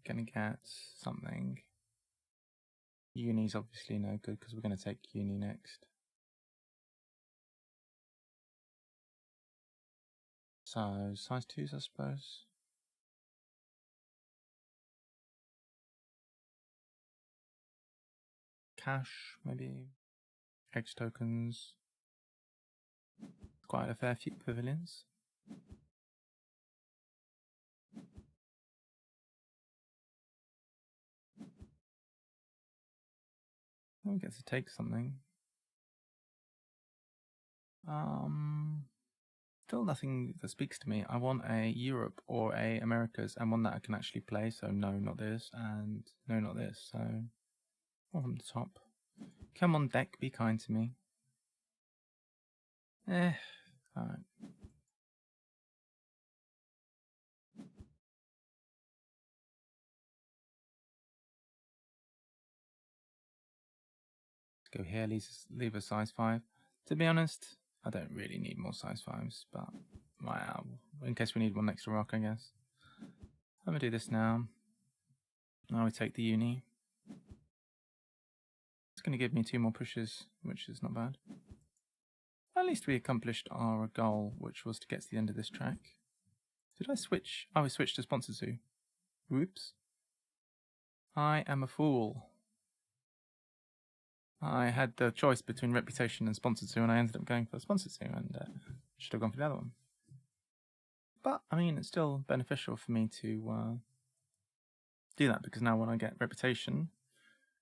Going to get something. Uni's obviously no good because we're going to take uni next. So, size 2s, I suppose. Cash, maybe. X tokens. Quite a fair few pavilions. We get to take something. Still nothing that speaks to me. I want a Europe or a Americas and one that I can actually play. So no, not this, and no, not this. So one from the top. Come on, deck, be kind to me. Alright. Let's go here, leave a size 5. To be honest, I don't really need more size 5s, but wow, in case we need one extra rock, I guess. I'm going to do this now. Now we take the uni. It's going to give me 2 more pushes, which is not bad. At least we accomplished our goal, which was to get to the end of this track. Did I switch? Oh, I switched to Sponsor Zoo. Whoops. I am a fool. I had the choice between Reputation and Sponsored Zoo, and I ended up going for Sponsored Zoo, and should have gone for the other one. But, I mean, it's still beneficial for me to do that, because now when I get Reputation,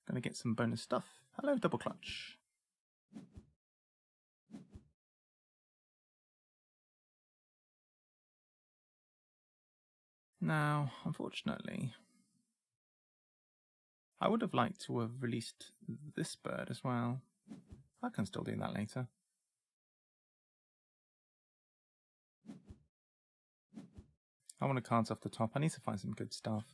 I'm going to get some bonus stuff. Hello, Double Clutch. Now, unfortunately, I would have liked to have released this bird as well. I can still do that later. I want to cards off the top. I need to find some good stuff.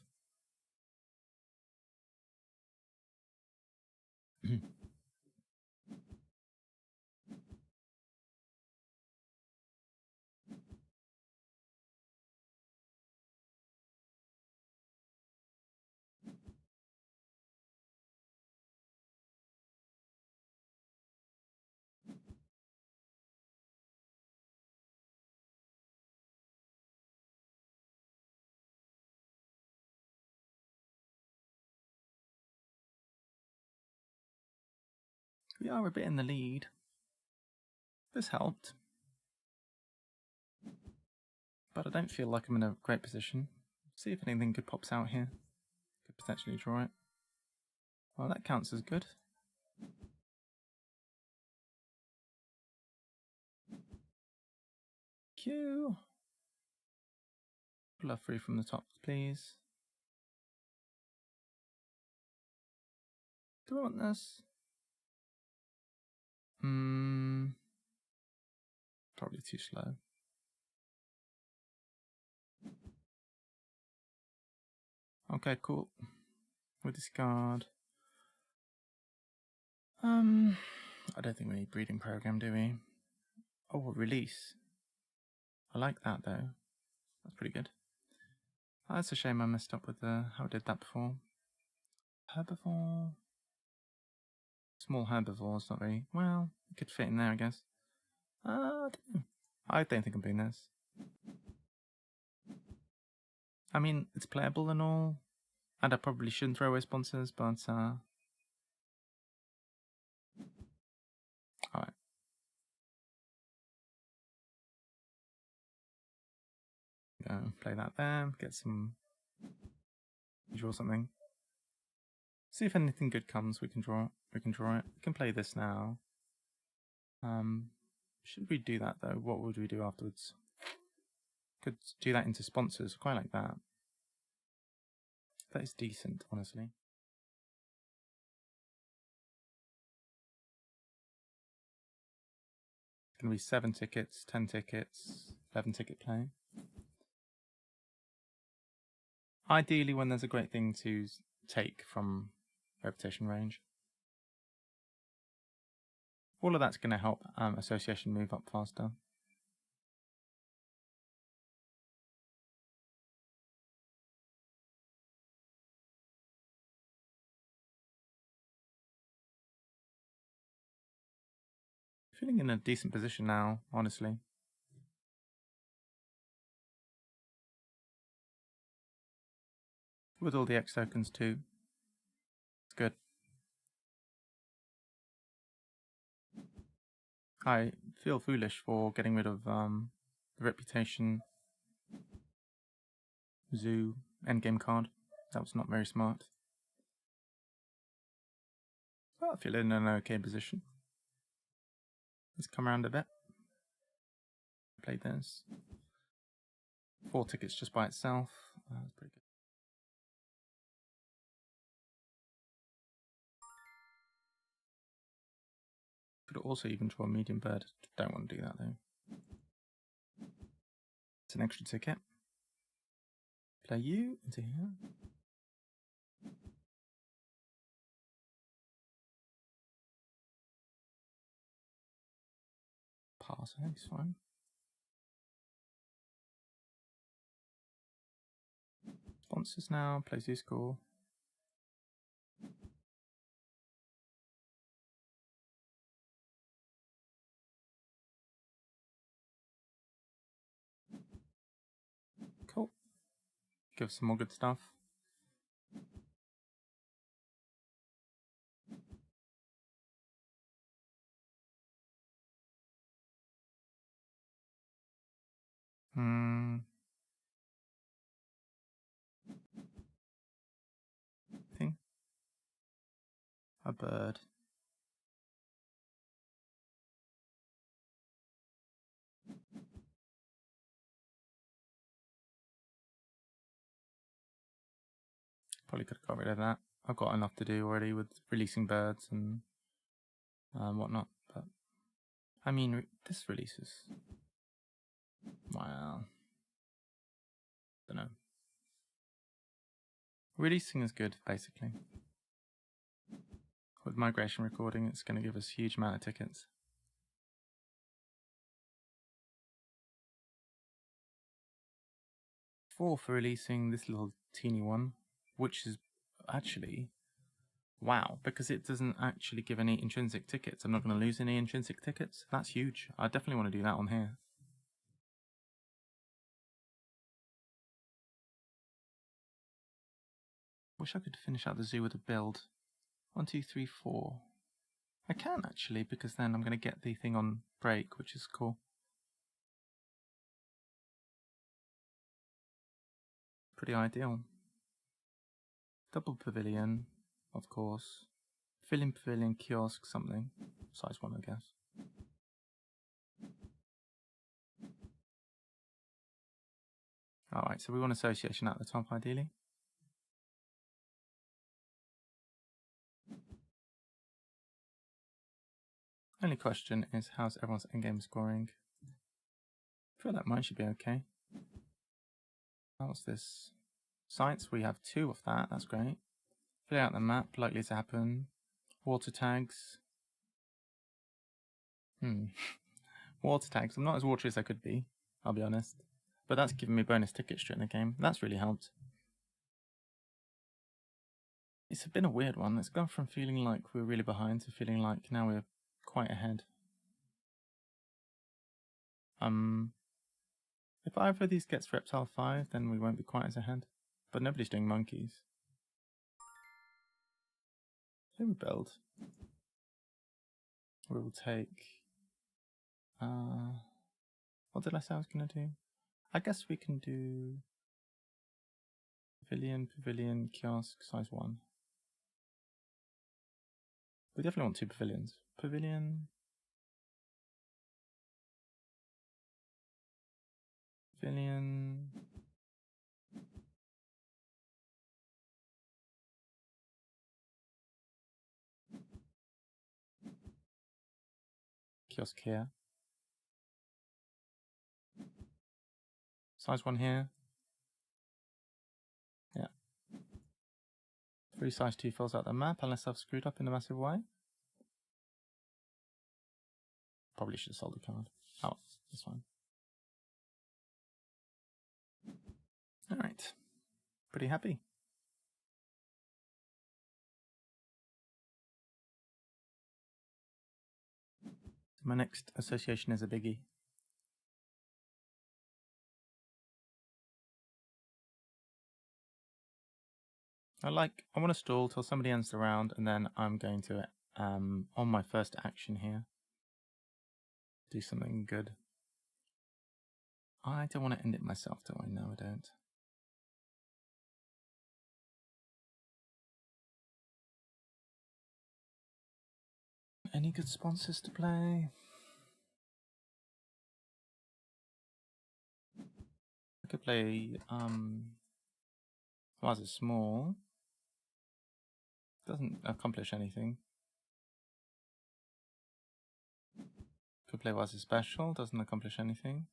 We are a bit in the lead. This helped. But I don't feel like I'm in a great position. See if anything good pops out here. Could potentially draw it. Well, that counts as good. Q. Love free from the top, please. Do I want this? Probably too slow. Okay, cool. We'll discard. I don't think we need breeding program, do we? Oh, release. I like that though. That's pretty good. That's a shame I messed up with how I did that before. Herbivore. Small herbivores, not very. Well, it could fit in there, I guess. I don't think I'm doing this. I mean, it's playable and all, and I probably shouldn't throw away sponsors, but alright. Go play that there, get some, draw something. See if anything good comes, we can draw it. We can play this now. Should we do that though? What would we do afterwards? Could do that into sponsors, quite like that. That is decent, honestly. It's going to be 7 tickets, 10 tickets, 11 ticket play. Ideally when there's a great thing to take from reputation range. All of that's going to help association move up faster. Feeling in a decent position now, honestly. With all the X tokens too. It's good. I feel foolish for getting rid of the reputation zoo endgame card. That was not very smart. Well, I feel in an okay position. Let's come around a bit. Play this. 4 tickets just by itself. That's pretty good. Could also even draw a medium bird. Don't want to do that though. It's an extra ticket. Play you into here. Pass, I think it's fine. Sponsors now, play Z score. Cool. Give some more good stuff. Thing. A bird. Probably could have got rid of that. I've got enough to do already with releasing birds and whatnot. But I mean, this releases. Wow. Don't know. Releasing is good, basically. With migration recording, it's going to give us a huge amount of tickets. 4 for releasing this little teeny one, which is actually, wow, because it doesn't actually give any intrinsic tickets. I'm not going to lose any intrinsic tickets. That's huge. I definitely want to do that on here. Wish I could finish out the zoo with a build. 1, 2, 3, 4. I can actually, because then I'm going to get the thing on break, which is cool. pretty ideal. Double pavilion, of course. Pavilion, kiosk, something. Size 1, I guess. Alright, so we want association at the top, ideally. Only question is, how's everyone's endgame scoring? I feel like mine should be okay. What's this? Sites, we have 2 of that, that's great. Fill out the map, likely to happen. Water tags. Water tags, I'm not as watery as I could be, I'll be honest. But that's given me bonus tickets during the game, that's really helped. It's been a weird one, it's gone from feeling like we're really behind to feeling like now we're quite ahead. If either of these gets Reptile 5, then we won't be quite as ahead. But nobody's doing monkeys. Who we build? We will take... what did I say I was going to do? I guess we can do... Pavilion, kiosk, size 1. We definitely want 2 pavilions. Pavilion... Kiosk here. Size 1 here. Yeah. 3 size 2 fills out the map, unless I've screwed up in a massive way. Probably should have sold the card. Oh, that's fine. Alright. Pretty happy. My next association is a biggie. I want to stall till somebody ends the round, and then I'm going to, on my first action here, do something good. I don't want to end it myself, do I? No, I don't. Any good sponsors to play? I could play, why is it small? Doesn't accomplish anything. Could play why is it special? Doesn't accomplish anything.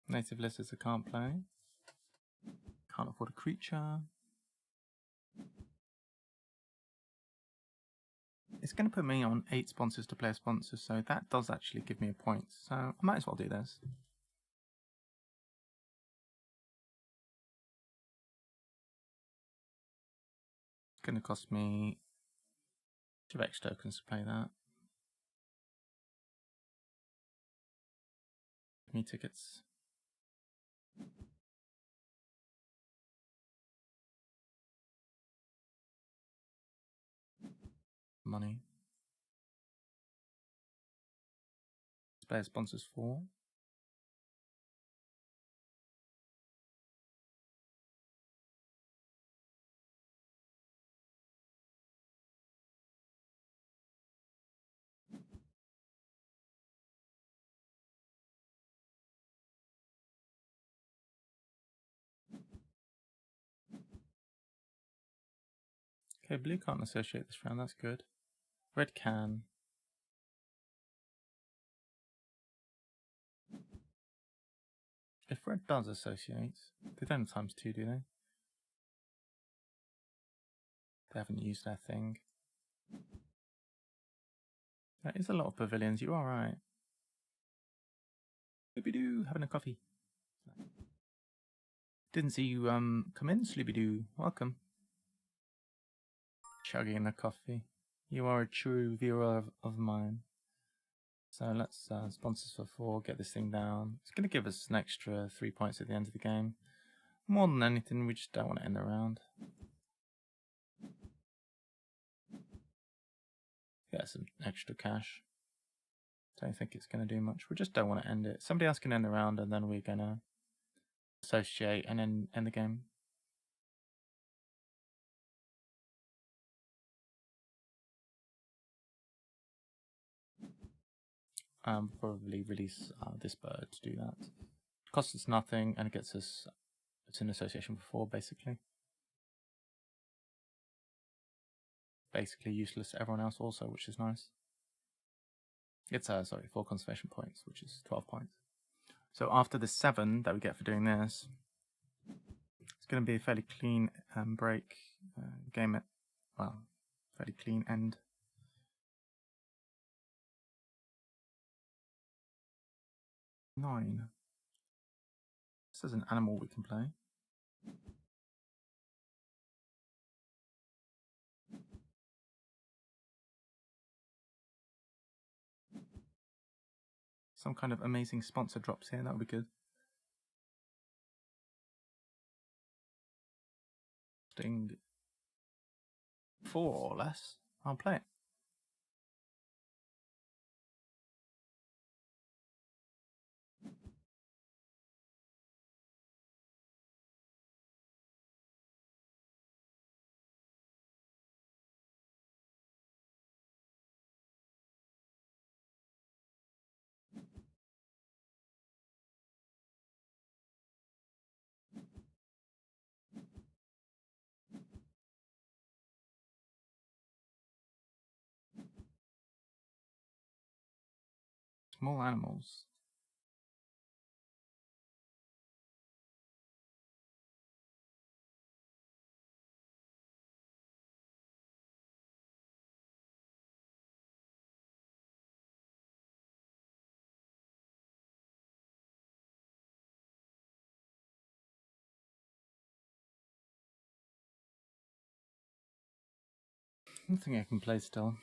Native lizards I can't play. Can't afford a creature. It's going to put me on 8 sponsors to play a sponsor, so that does actually give me a point. So I might as well do this. It's going to cost me 2 X tokens to play that. Give me tickets. Money. Spare sponsors 4. Okay, blue can't associate this round, that's good. Red can. If red does associate, they don't have ×2, do they? They haven't used their thing. That is a lot of pavilions, you are right. Sloopy-doo, having a coffee. Didn't see you come in, Sloopy-doo. Welcome. Chugging the coffee. You are a true viewer of mine. So let's sponsors for 4, get this thing down. It's going to give us an extra 3 points at the end of the game. More than anything, we just don't want to end the round. Get some extra cash. Don't think it's going to do much. We just don't want to end it. Somebody else can end the round, and then we're going to associate, and then end the game. Probably release this bird to do that. Costs us nothing, and it gets us. It's an association for 4, basically. Basically useless to everyone else, also, which is nice. It's 4 conservation points, which is 12 points. So after the 7 that we get for doing this, it's going to be a fairly clean break. Game it, well, fairly clean end. Nine. This is an animal we can play. Some kind of amazing sponsor drops here, that would be good. Sting 4 or less. I'll play it. Small animals. I don't think I can play still.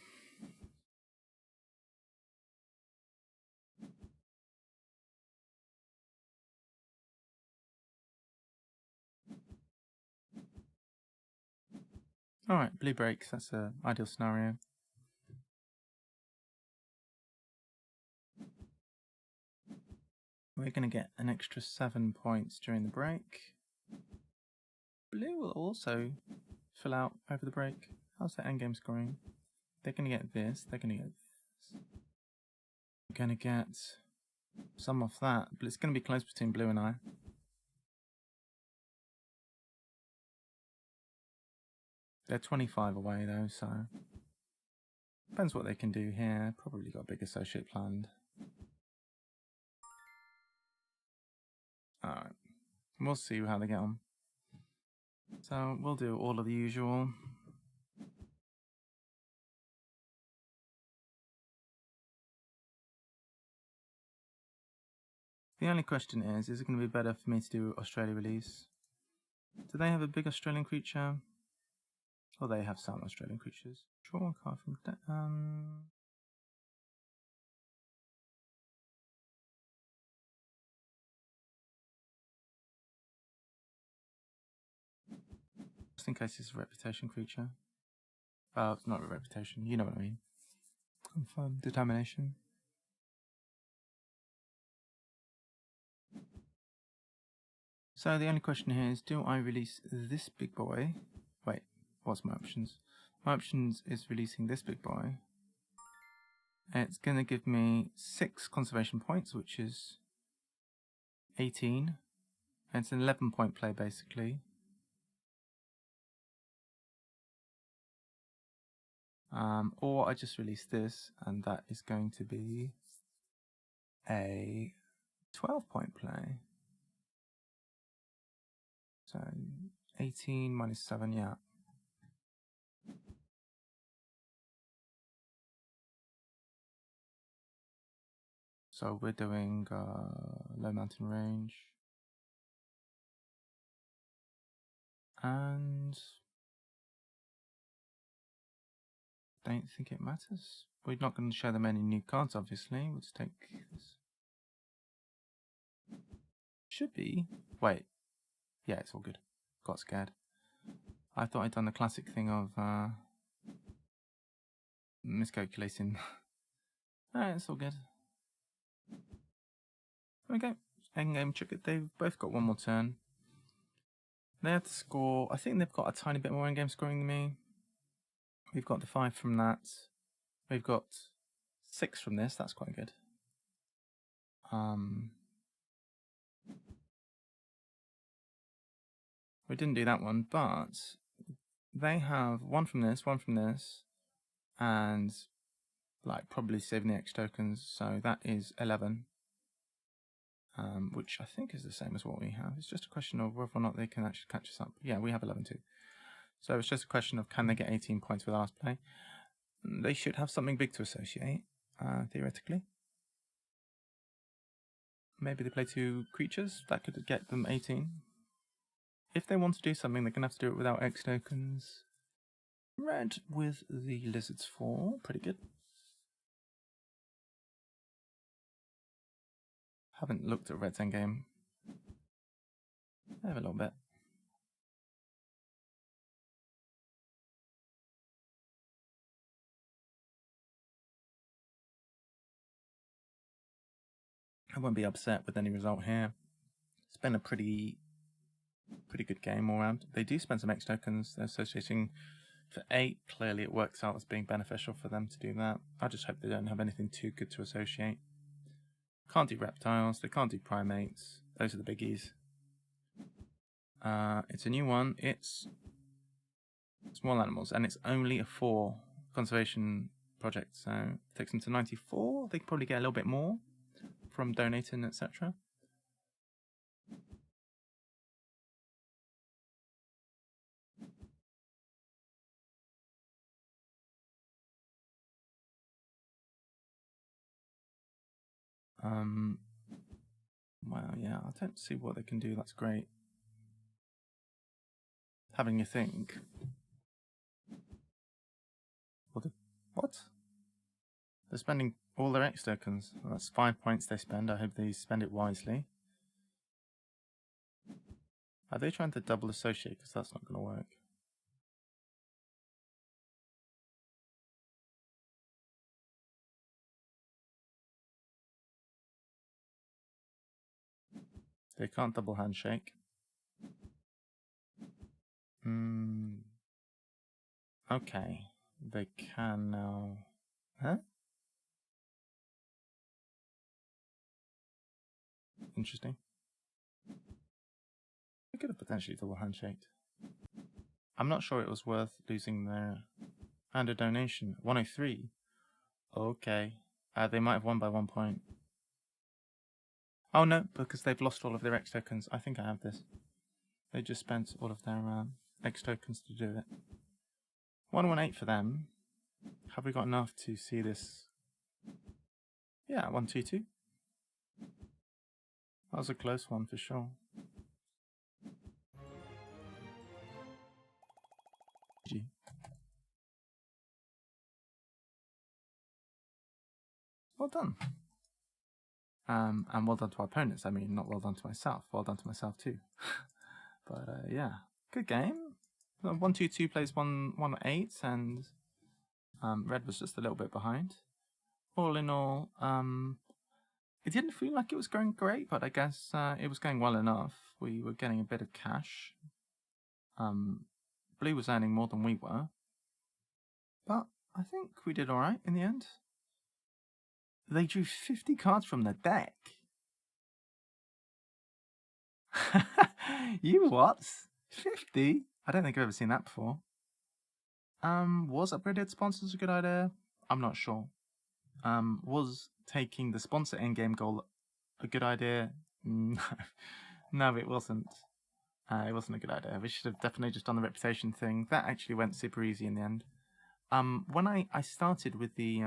Alright, blue breaks, that's an ideal scenario. We're going to get an extra 7 points during the break. Blue will also fill out over the break. How's the endgame scoring? They're going to get this, they're going to get this. We're going to get some off that, but it's going to be close between blue and I. They're 25 away though, so depends what they can do here. Probably got a big associate planned. Alright, we'll see how they get on. So we'll do all of the usual. The only question is it going to be better for me to do Australia release? Do they have a big Australian creature? Or they have some Australian creatures? Draw one card from... just in case it's a reputation creature. It's not a reputation, you know what I mean. Confirm determination. So the only question here is, do I release this big boy? Wait, what's my options? My options is releasing this big boy. It's going to give me 6 conservation points, which is 18. And it's an 11-point play, basically. Or I just release this, and that is going to be a 12-point play. So 18 minus 7, yeah. So we're doing low mountain range. And don't think it matters. We're not going to show them any new cards, obviously. We'll just take this. Should be. Wait. Yeah, it's all good. Got scared. I thought I'd done the classic thing of miscalculating. Alright, it's all good. Okay, let's Endgame Chicken, they've both got one more turn. They have to score. I think they've got a tiny bit more endgame scoring than me. We've got the 5 from that. We've got 6 from this. That's quite good. We didn't do that one, but they have 1 from this, 1 from this, and like probably saving the X tokens. So that is 11. Which I think is the same as what we have. It's just a question of whether or not they can actually catch us up. Yeah, we have 11 too. So it's just a question of can they get 18 points with last play. They should have something big to associate, theoretically. Maybe they play 2 creatures. That could get them 18. If they want to do something, they're going to have to do it without X tokens. Red with the Lizards 4. Pretty good. Haven't looked at Red's endgame. I have a little bit. I won't be upset with any result here. It's been a pretty good game all around. They do spend some X tokens. They're associating for 8. Clearly it works out as being beneficial for them to do that. I just hope they don't have anything too good to associate. Can't do reptiles. They can't do primates. Those are the biggies. It's a new one. It's small animals, and it's only a 4 conservation project. So it takes them to 94. They could probably get a little bit more from donating, etc. Well, yeah, I don't see what they can do. That's great. Having a think. What? They're spending all their X tokens. Well, that's 5 points they spend. I hope they spend it wisely. Are they trying to double associate? Because that's not going to work. They can't double handshake. Okay. They can now. Huh? Interesting. They could have potentially double handshaked. I'm not sure it was worth losing their and a donation. 103. Okay. They might have won by 1 point. Oh no, because they've lost all of their X tokens. I think I have this. They just spent all of their X tokens to do it. 118 for them. Have we got enough to see this? Yeah, 122. That was a close one for sure. GG. Well done. And well done to our opponents. I mean, not well done to myself. Well done to myself too. But yeah, good game. 122 plays 118, and Red was just a little bit behind. All in all, it didn't feel like it was going great, but I guess it was going well enough. We were getting a bit of cash. Blue was earning more than we were, but I think we did all right in the end. They drew 50 cards from the deck. You what? 50? I don't think I've ever seen that before. Was upgraded sponsors a good idea? I'm not sure. Was taking the sponsor endgame goal a good idea? No, it wasn't. It wasn't a good idea. We should have definitely just done the reputation thing. That actually went super easy in the end. When I started with the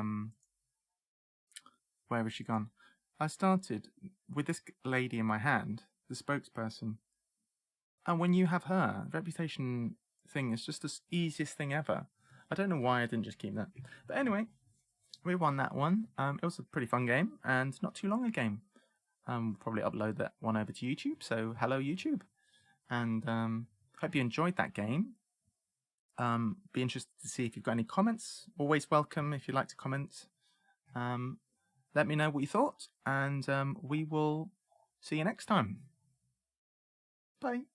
where has she gone? I started with this lady in my hand, the spokesperson. And when you have her, the reputation thing is just the easiest thing ever. I don't know why I didn't just keep that. But anyway, we won that one. It was a pretty fun game and not too long a game. Probably upload that one over to YouTube. So hello YouTube. And hope you enjoyed that game. Be interested to see if you've got any comments. Always welcome if you'd like to comment. Let me know what you thought, and we will See you next time. Bye.